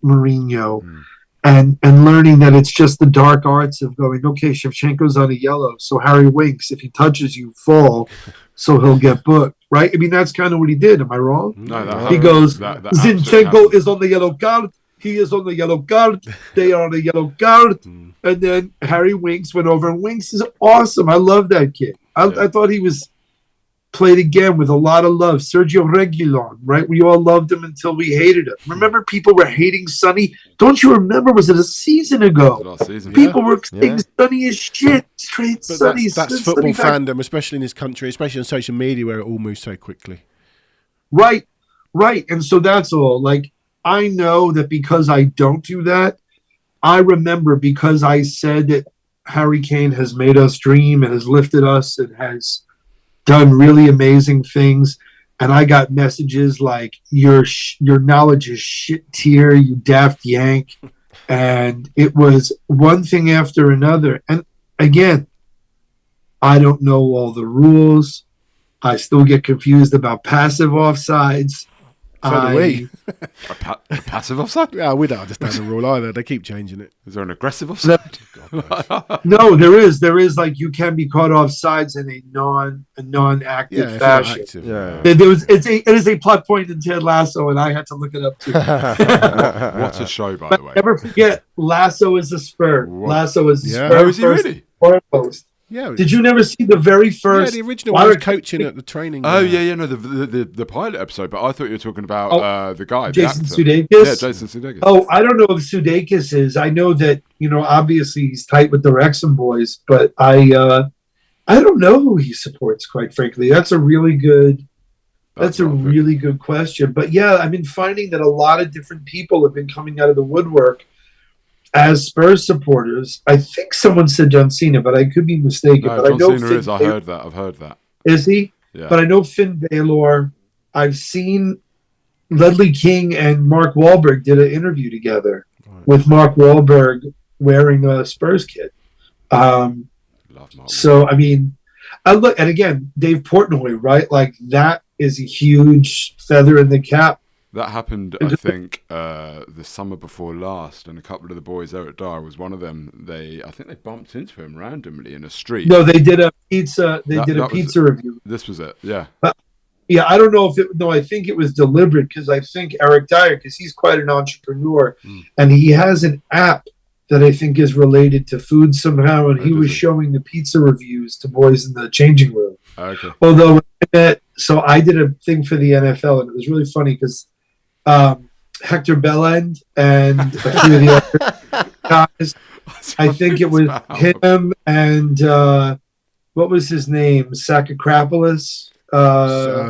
Mourinho, and learning that it's just the dark arts of going, okay, Shevchenko's on a yellow, so Harry Winks, if he touches you, fall, so he'll get booked, right? That's kind of what he did. Am I wrong? No, he goes, Zinchenko is on the yellow card. He is on the yellow card. They are on the yellow card. And then Harry Winks went over, and Winks is awesome. I love that kid. I thought he was played again with a lot of love. Sergio Reguilon, right? We all loved him until we hated him. Remember, people were hating Sonny. Don't you remember? Was it a season ago? Last season. People were saying Sonny is shit. Straight But Sonny. that's football fandom, especially in this country, especially on social media where it all moves so quickly. Right. And so that's all. Like, I know that because I don't do that, I remember because I said that Harry Kane has made us dream and has lifted us and has done really amazing things, and I got messages like your knowledge is shit tier, you daft yank, and it was one thing after another. And again, I don't know all the rules. I still get confused about passive offsides. So do we. A passive offside? Yeah, we don't understand the rule either. They keep changing it. Is there an aggressive offside? No, there is. There is, like, you can be caught off sides in a non-active fashion. Active. It is a plot point in Ted Lasso, and I had to look it up too. What a show, by the way. Never forget, Lasso is a Spur. What? Lasso is a Yeah. Spur. Oh, is he really? Foremost. Yeah. Did you never see the very first? Yeah, the original one was coaching at the training. Oh, yeah, no, the pilot episode, but I thought you were talking about the guy, Jason the actor. Sudeikis? Yeah, Jason Sudeikis. Oh, I don't know if Sudeikis is. I know that, obviously he's tight with the Wrexham boys, but I don't know who he supports, quite frankly. That's a really good really good question. But yeah, I've been finding that a lot of different people have been coming out of the woodwork as Spurs supporters. I think someone said John Cena, but I could be mistaken. No, but John I know Cena is. I've heard that. Is he? Yeah. But I know Finn Balor. I've seen Ledley King and Mark Wahlberg did an interview together with Mark Wahlberg wearing a Spurs kit. Love Mark. So, I mean, I look, and again, Dave Portnoy, right? Like, that is a huge feather in the cap. That happened, I think, the summer before last, and a couple of the boys, Eric Dyer was one of them. I think they bumped into him randomly in a street. No, they did a pizza. They did a pizza review. This was it, yeah. Yeah, I don't know if it. No, I think it was deliberate because I think Eric Dyer, because he's quite an entrepreneur, and he has an app that I think is related to food somehow, and he was showing the pizza reviews to boys in the changing room. Okay. Although, so I did a thing for the NFL, and it was really funny because Hector Bellend and a few of the other guys, I think it was him and what was his name? Sakakopoulos.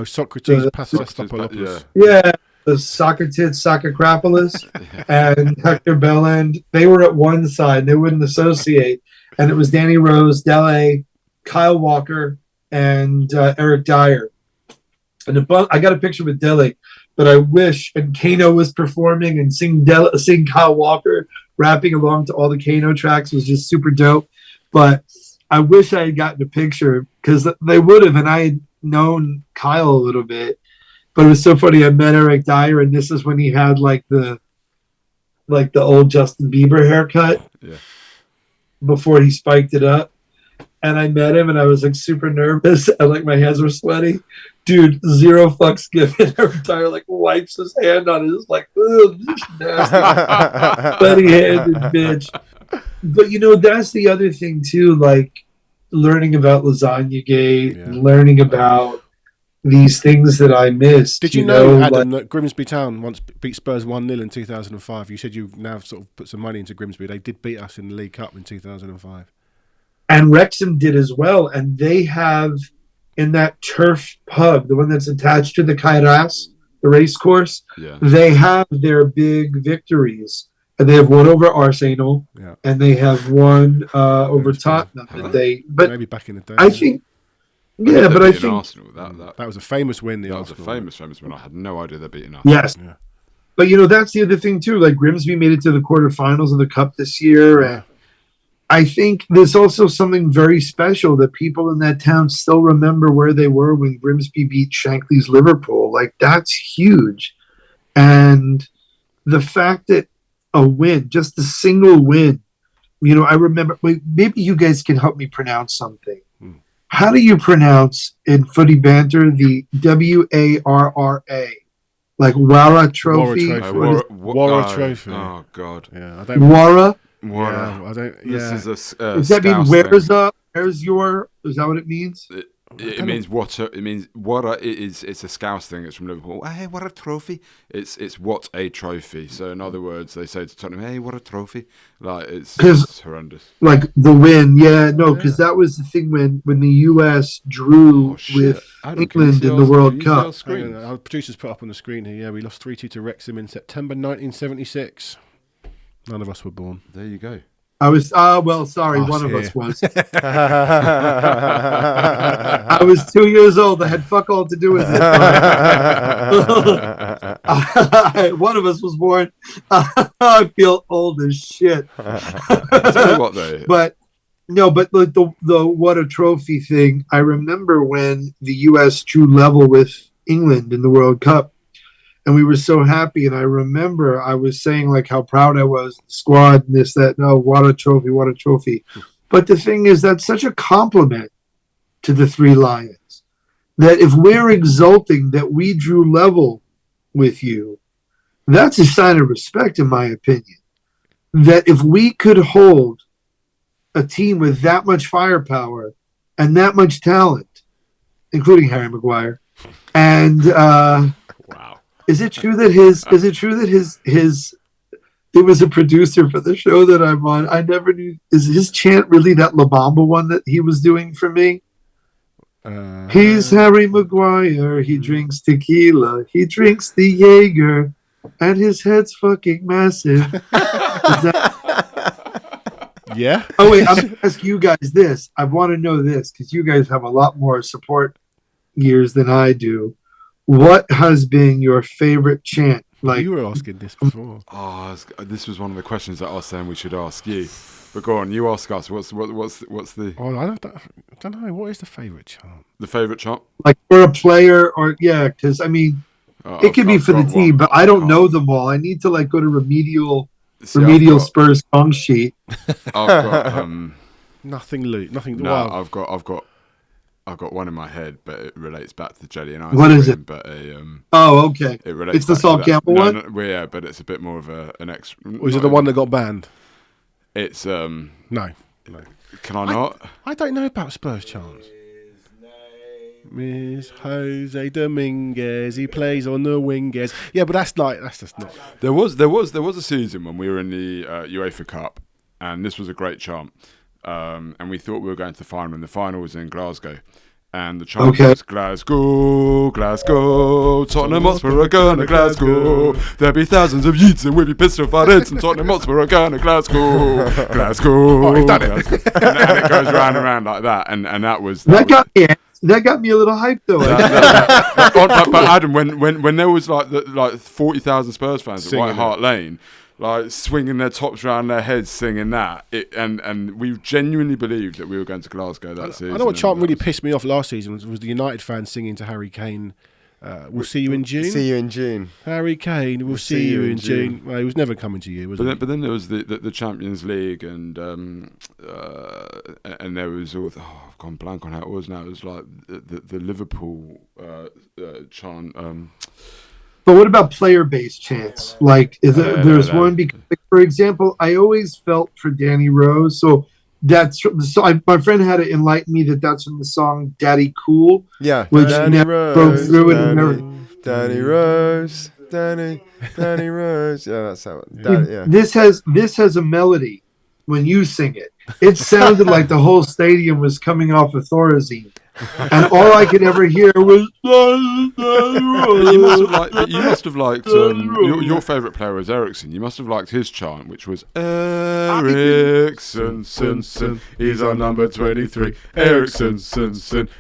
Socrates Papadopoulos. Yeah, the Socrates Sakakopoulos and Hector Bellend. They were at one side. They wouldn't associate. And it was Danny Rose, Dele, Kyle Walker, and Eric Dyer. And I got a picture with Dele, but I wish, and Kano was performing and seeing Kyle Walker rapping along to all the Kano tracks was just super dope. But I wish I had gotten a picture because they would have, and I had known Kyle a little bit. But it was so funny. I met Eric Dyer, and this is when he had like the old Justin Bieber haircut before he spiked it up. And I met him, and I was like super nervous, and like my hands were sweaty. Dude, zero fucks given. Eric Dyer like wipes his hand on it. It's like, ugh, nasty, sweaty-handed bitch. But that's the other thing too. Like learning about Lasagna Gate, learning about these things that I missed. Did you know, Adam, that Grimsby Town once beat Spurs 1-0 in 2005? You said you've now sort of put some money into Grimsby. They did beat us in the League Cup in 2005. And Wrexham did as well. And they have, in that turf pub, the one that's attached to the Kairas, the race course, they have their big victories. And they have one over Arsenal, and they have one over Tottenham. Maybe back in the day. I think... Yeah, but I think Arsenal, that was a famous win. That was a famous win. I had no idea they're beating Arsenal. Yes, but that's the other thing too. Like Grimsby made it to the quarterfinals of the Cup this year, and I think there's also something very special that people in that town still remember where they were when Grimsby beat Shankly's Liverpool. Like that's huge, and the fact that a win, just a single win, I remember. Maybe you guys can help me pronounce something. How do you pronounce in footy banter the WARRA? Like Wara Trophy? Wara Trophy. Oh, God. Yeah, I don't. Wara? Wara. I don't. This is a does that mean where's your? Is that what it means? It means what? It's a Scouse thing. It's from Liverpool. Hey, what a trophy! It's what a trophy. So in other words, they say to Tottenham, "Hey, what a trophy!" Like it's horrendous. Like the win, because that was the thing when the US drew with Adam, England in the World Cup. Our producers put up on the screen here. Yeah, we lost 3-2 to Wrexham in September 1976. None of us were born. There you go. I was sorry, one of us was. I was 2 years old. That had fuck all to do with it. One of us was born. I feel old as shit. Tell you what, though. But the what a trophy thing. I remember when the US drew level with England in the World Cup. And we were so happy. And I remember I was saying like how proud I was, the squad, and this, that. No, what a trophy, what a trophy. But the thing is, that's such a compliment to the Three Lions that if we're exulting that we drew level with you, that's a sign of respect, in my opinion. That if we could hold a team with that much firepower and that much talent, including Harry Maguire, and wow. Is it true that it was a producer for the show that I'm on? I never knew. Is his chant really that La Bamba one that he was doing for me? He's Harry Maguire. He drinks tequila. He drinks the Jaeger, and his head's fucking massive. Yeah. Oh wait, I'm gonna ask you guys this. I want to know this because you guys have a lot more support years than I do. What has been your favorite chant? Like you were asking this before. Oh, this was one of the questions that I was saying we should ask you. But go on, you ask us. What's the? Oh, I don't know. What is the favourite chant? The favourite chant? Like for a player, or because I mean, it could be for the team, but I don't know them all. I need to like go to remedial Spurs song sheet. I've got nothing. No, wild. I've got one in my head, but it relates back to the jelly and ice. What is it? But okay. It relates. It's the Sol Campbell one. No, yeah, but it's a bit more of an extra. Was it the one that got banned? It's No. Can I not? I don't know about Spurs chants. Miss Jose Dominguez, he plays on the wingers. Yeah, but that's just not. There was a season when we were in the UEFA Cup, and this was a great chant. And we thought we were going to the final, and the final was in Glasgow. And the chant was Glasgow, Glasgow, Tottenham Hotspur are going to Glasgow. There'll be thousands of youths and we'll be pissed off our heads, and Tottenham Hotspur are going to Glasgow, Glasgow. Oh, he's done it. and it goes round and round like that. And that got me a little hyped though. But Adam, when there was like 40,000 Spurs fans at White Hart Lane, like swinging their tops around their heads, singing that, and we genuinely believed that we were going to Glasgow that season. I know what chant really pissed me off last season was the United fans singing to Harry Kane. We'll see you in June. See you in June. Harry Kane, we'll see you in June. Well, he was never coming to you, was he? But then there was the Champions League, and there was all. I've gone blank on how it was now. It was like the Liverpool chant. But what about player-based chants? Like, there's one because, for example, I always felt for Danny Rose. So that's from the song. My friend had to enlighten me that's from the song "Daddy Cool." Yeah, which Danny never Rose, broke through it. Danny Rose, Danny Rose. Yeah, that's how. Yeah. This has a melody when you sing it. It sounded like the whole stadium was coming off of Thorazine. And all I could ever hear was. You must have liked your favourite player was Ericsson. You must have liked his chant, which was Ericsson, he's our number 23. Ericsson,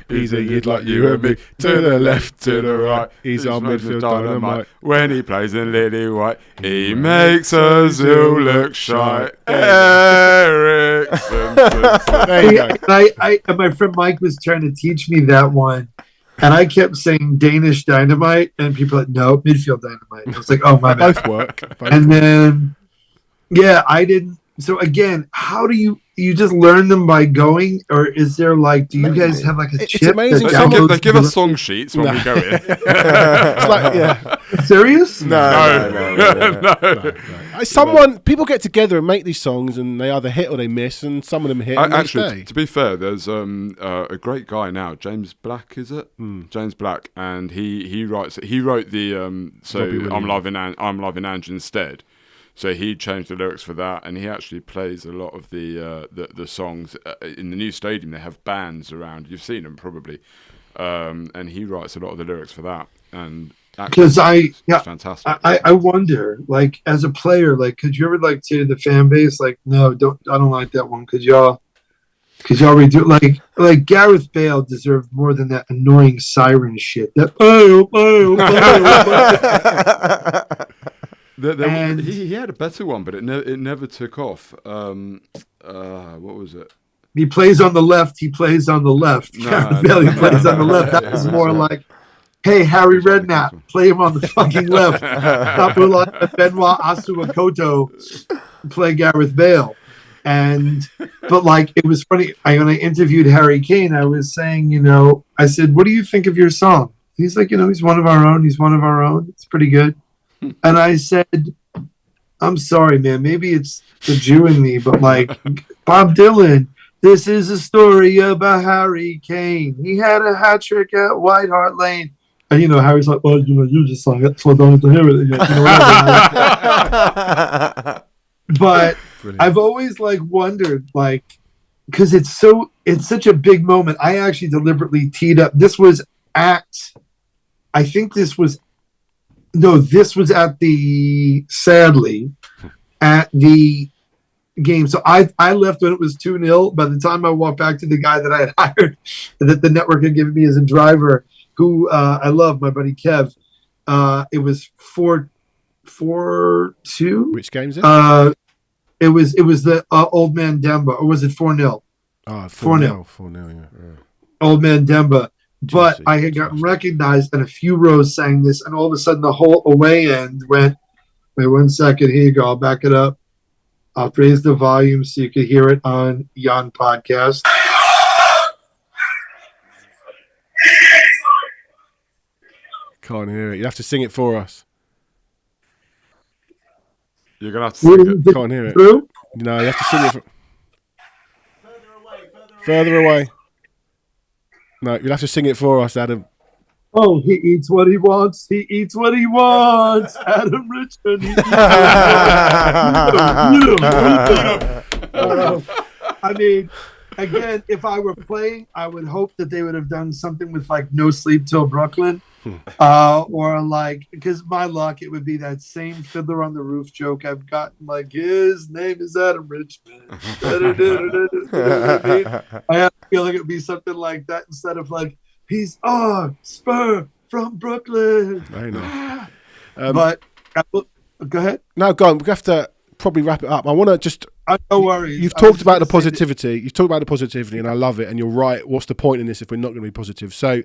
he's a yid like you and me. To the left, to the right, he's our midfield dynamite. When he plays in lily white, he makes us all look shy. Ericsson. There you go. And my friend Mike was trying to teach me that one, and I kept saying Danish Dynamite, and people were like, no, midfield Dynamite. I was like, oh, my bad. Both work. And then, I didn't. So again, how do you you just learn them by going, or is there like, do you guys have like a It's chip? amazing. They give us song sheets when we go in. It's like, yeah. Serious? No. People get together and make these songs, and they either hit or they miss, and some of them hit. And Actually, they stay. to be fair, there's a great guy now, James Black, is it? James Black, and he wrote the I'm loving Ange instead. So he changed the lyrics for that, and he actually plays a lot of the songs in the new stadium. They have bands around. You've seen them probably, and he writes a lot of the lyrics for that. And because it's fantastic. I wonder, like, as a player, like, could you ever like say to the fan base, like, no, I don't like that one. Could y'all redo like Gareth Bale deserved more than that annoying siren shit. That he had a better one, but it never took off. What was it? He plays on the left. He plays on the left. Gareth Bale, he plays on the left. That was more like, hey, Harry Redknapp, play him on the fucking left. Stop relying on Benoit Asuakoto, play Gareth Bale. But like, it was funny. When I interviewed Harry Kane, I was saying, I said, what do you think of your song? He's like, he's one of our own. He's one of our own. It's pretty good. And I said, I'm sorry, man. Maybe it's the Jew in me, but like, Bob Dylan, this is a story about Harry Kane. He had a hat trick at White Hart Lane. And Harry's like, well, you just sang it, so I don't have to hear it again. But brilliant. I've always like wondered, like, because it's such a big moment. I actually deliberately teed up. This was at the game. So I left when it was 2-0. By the time I walked back to the guy that I had hired, that the network had given me as a driver, who I love, my buddy Kev, it was 4-2. Which game's it? It was the Old Man Demba, or was it 4-0? 4-0. 4-0, yeah. Old Man Demba. But I had gotten recognized, and a few rows sang this, and all of a sudden the whole away end went, wait 1 second, here you go, I'll back it up. I'll raise the volume so you could hear it on Jan Podcast. Can't hear it. You have to sing it for us. You're going to have to sing it. Can't hear it. Through? No, you have to sing it. Further away. No, you'll have to sing it for us, Adam. Oh, he eats what he wants. He eats what he wants. Adam Richmond. He eats I mean, again, if I were playing, I would hope that they would have done something with like No Sleep Till Brooklyn. Or like, because my luck, it would be that same Fiddler on the Roof joke I've gotten, like, his name is Adam Richmond. I have to feel like it would be something like that instead of like, he's Spur from Brooklyn. I know. But go ahead. No, go on. We have to probably wrap it up. I want to just. No worries. You've talked about the positivity. You've talked about the positivity, and I love it. And you're right. What's the point in this if we're not going to be positive? So,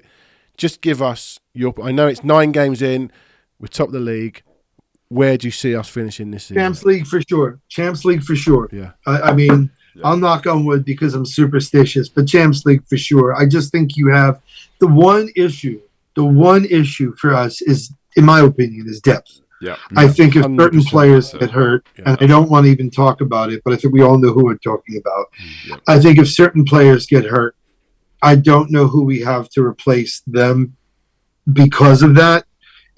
just give us your. I know it's 9 games in. We're top of the league. Where do you see us finishing this season? Champs League for sure. Champs League for sure. Yeah. I mean, I'll knock on wood because I'm superstitious, but Champs League for sure. I just think you have the one issue for us is, in my opinion, is depth. Yeah. I think if certain players get hurt, and I don't want to even talk about it, but I think we all know who we're talking about. Yeah. I think if certain players get hurt, I don't know who we have to replace them because of that.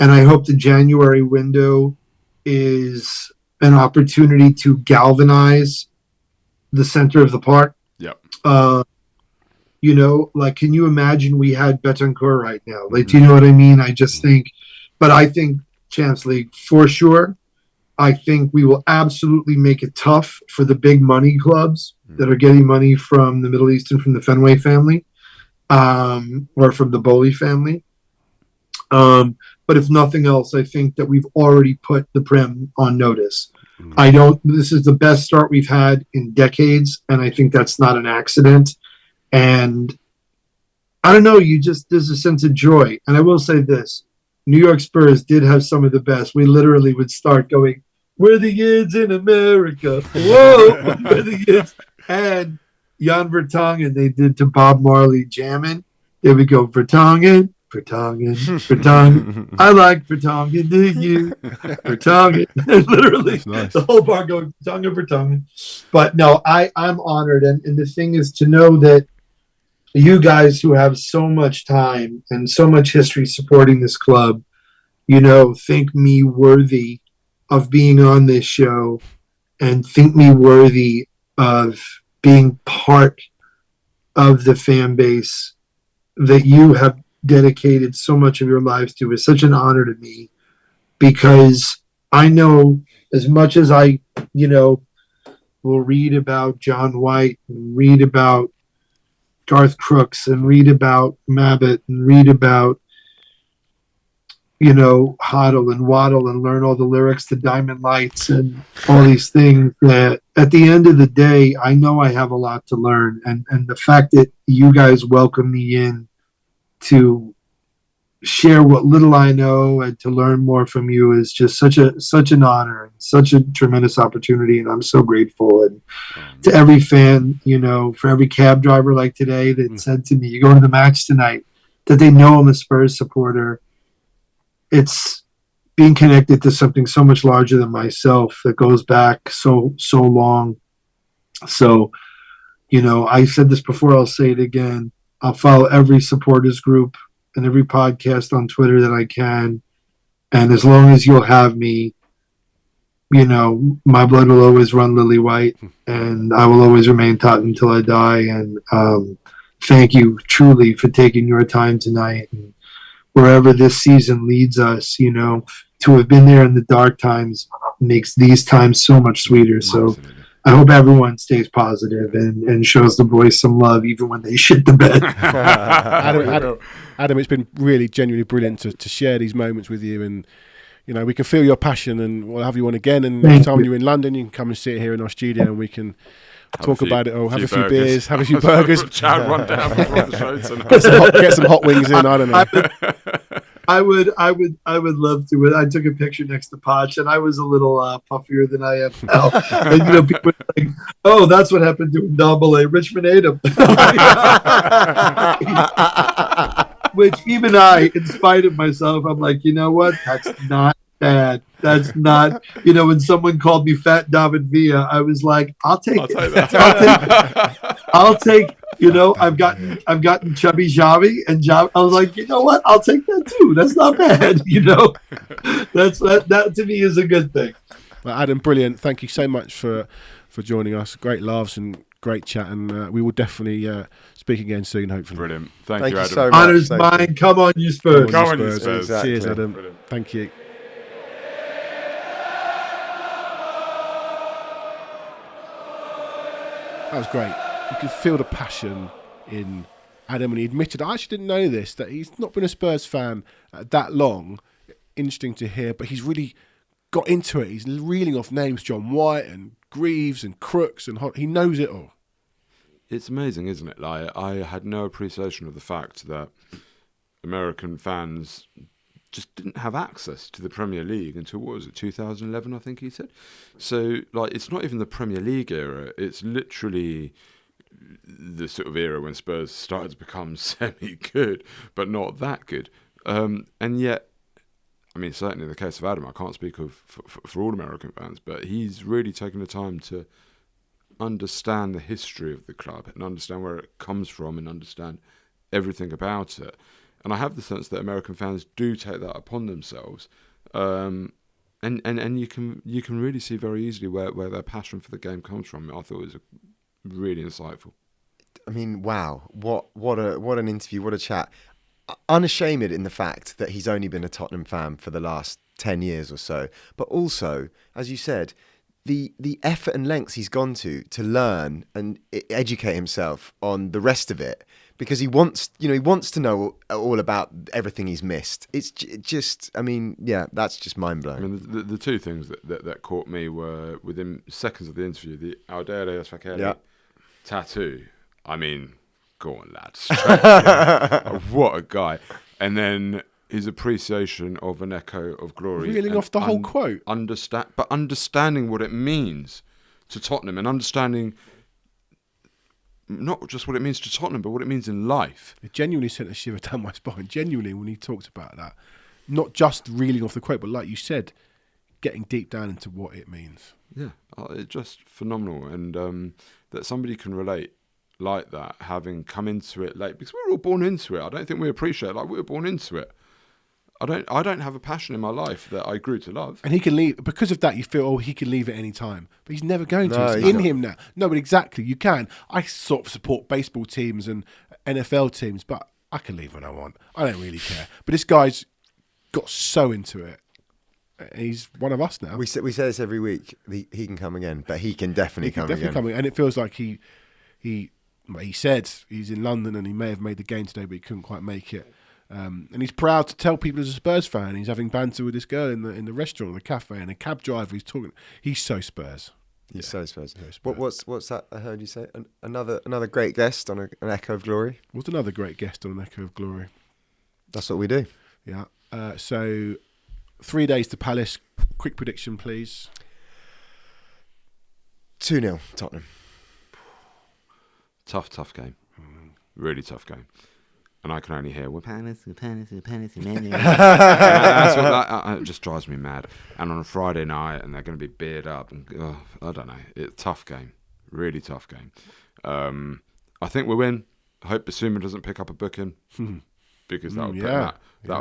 And I hope the January window is an opportunity to galvanize the center of the park. Yeah. Like, can you imagine we had Betancourt right now? Like, do you know what I mean? I just think, but I think Champs League for sure. I think we will absolutely make it tough for the big money clubs that are getting money from the Middle East and from the Fenway family, or from the Bowley family. But if nothing else, I think that we've already put the Prem on notice. This is the best start we've had in decades, and I think that's not an accident. And I don't know, there's a sense of joy. And I will say this, New York Spurs did have some of the best. We literally would start going, we're the kids in America. Whoa, we're the kids. And Jan Vertonghen, they did to Bob Marley jamming. There we go, Vertonghen, Vertonghen, Vertonghen. I like Vertonghen, do you? Vertonghen. Literally, nice. the whole bar going, Vertonghen, Vertonghen. But no, I'm honored. And the thing is to know that you guys who have so much time and so much history supporting this club, think me worthy of being on this show and think me worthy of being part of the fan base that you have dedicated so much of your lives to is such an honor to me, because I know as much as I, will read about John White and read about Garth Crooks and read about Mabbott and read about, Hoddle and Waddle and learn all the lyrics to Diamond Lights and all these things, that at the end of the day, I know I have a lot to learn. And the fact that you guys welcome me in to share what little I know and to learn more from you is just such an honor and such a tremendous opportunity. And I'm so grateful. And to every fan, for every cab driver like today that said to me, "You're going to the match tonight," that they know I'm a Spurs supporter. It's being connected to something so much larger than myself that goes back so long. So, I said this before, I'll say it again. I'll follow every supporters group and every podcast on Twitter that I can. And as long as you'll have me, my blood will always run lily white, and I will always remain taut until I die. And thank you truly for taking your time tonight. And wherever this season leads us, to have been there in the dark times makes these times so much sweeter. So I hope everyone stays positive and shows the boys some love, even when they shit the bed. Adam, it's been really genuinely brilliant to share these moments with you, and we can feel your passion, and we'll have you on again. And next time you're in London, you can come and sit here in our studio, and we can talk about it, or have a few beers, have a few burgers. Chat run down before the show tonight. Get some hot wings in. I don't know. I would love to. I took a picture next to Potch, and I was a little puffier than I am now. And people are like, "Oh, that's what happened to Angeball. Richmond ate him." Which even I, in spite of myself, I'm like, you know what? That's not bad. That's not. When someone called me Fat David Villa, I was like, I'll take it. I'll take. I've gotten Chubby Javi and Javi. I was like, you know what? I'll take that too. That's not bad. That to me is a good thing. Well, Adam, brilliant. Thank you so much for joining us. Great laughs and great chat, and we will definitely speak again soon, hopefully. Brilliant. Thank you, Adam. So much. Honor's mine. Come on, you Spurs. Come on, you Spurs. Exactly. Cheers, Adam. Brilliant. Thank you. That was great. You could feel the passion in Adam, and he admitted, I actually didn't know this, that he's not been a Spurs fan that long. Interesting to hear, but he's really got into it. He's reeling off names, John White and Greaves and Crooks, and he knows it all. It's amazing, isn't it? Like, I had no appreciation of the fact that American fans just didn't have access to the Premier League until, 2011, I think he said. So, it's not even the Premier League era. It's literally the sort of era when Spurs started to become semi-good, but not that good. And yet, certainly in the case of Adam, I can't speak for all American fans, but he's really taken the time to understand the history of the club and understand where it comes from and understand everything about it. And I have the sense that American fans do take that upon themselves, and you can really see very easily where their passion for the game comes from. I thought it was really insightful. Wow! What an interview! What a chat! Unashamed in the fact that he's only been a Tottenham fan for the last 10 years or so, but also, as you said, the effort and lengths he's gone to learn and educate himself on the rest of it, because he wants to know all about everything he's missed. It's just, that's just mind blowing. The two things that caught me were within seconds of the interview, the Aldere Fakeli tattoo. Go on, lad. Straight, what a guy. And then his appreciation of an echo of glory. Reeling and off the whole quote. Understanding what it means to Tottenham and understanding not just what it means to Tottenham, but what it means in life. It genuinely sent a shiver down my spine. Genuinely, when he talked about that. Not just reeling off the quote, but like you said, getting deep down into what it means. Yeah, it's just phenomenal. And that somebody can relate like that, having come into it late, because we're all born into it. I don't think we appreciate it like we were born into it. I don't have a passion in my life that I grew to love. And he can leave, because of that you feel, he can leave at any time. But he's never going to. No, It's he's in not. him now. No, but exactly, you can. I sort of support baseball teams and NFL teams, but I can leave when I want. I don't really care. But this guy's got so into it. He's one of us now. We say this every week. He can come again, but he can definitely come again. And it feels like he said he's in London and he may have made the game today, but he couldn't quite make it. And he's proud to tell people as a Spurs fan. He's having banter with this girl in the restaurant or the cafe, and a cab driver. He's talking. He's so Spurs. He's so Spurs. So Spurs. What's that? I heard you say another great guest on an Echo of Glory. What's another great guest on an Echo of Glory? That's what we do. Yeah. So 3 days to Palace. Quick prediction, please. 2-0 Tottenham. Tough game. Really tough game. And I can only hear, well, Palace, man. That's what, it just drives me mad. And on a Friday night, and they're going to be beard up. And I don't know. It's a tough game. Really tough game. I think we'll win. I hope Basuma doesn't pick up a booking because that'll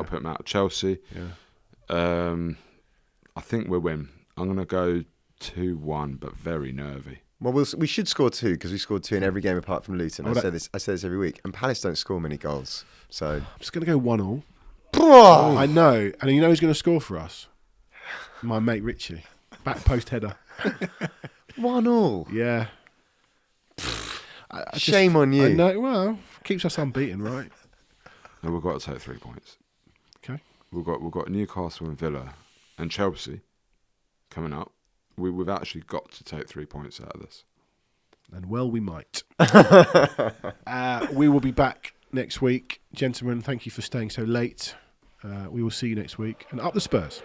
put him out of Chelsea. Yeah. I think we'll win. I'm going to go 2-1, but very nervy. Well, we should score 2 because we scored 2 in every game apart from Luton. I say this every week. And Palace don't score many goals. So I'm just going to go 1-1. Oh. I know. And you know who's going to score for us? My mate Richie. Back post header. 1-1. Yeah. Shame on you. I know. Well, keeps us unbeaten, right? No, we've got to take 3 points. Okay. We've got Newcastle and Villa and Chelsea coming up. We've actually got to take 3 points out of this. And well, we might. We will be back next week. Gentlemen, thank you for staying so late. We will see you next week. And up the Spurs.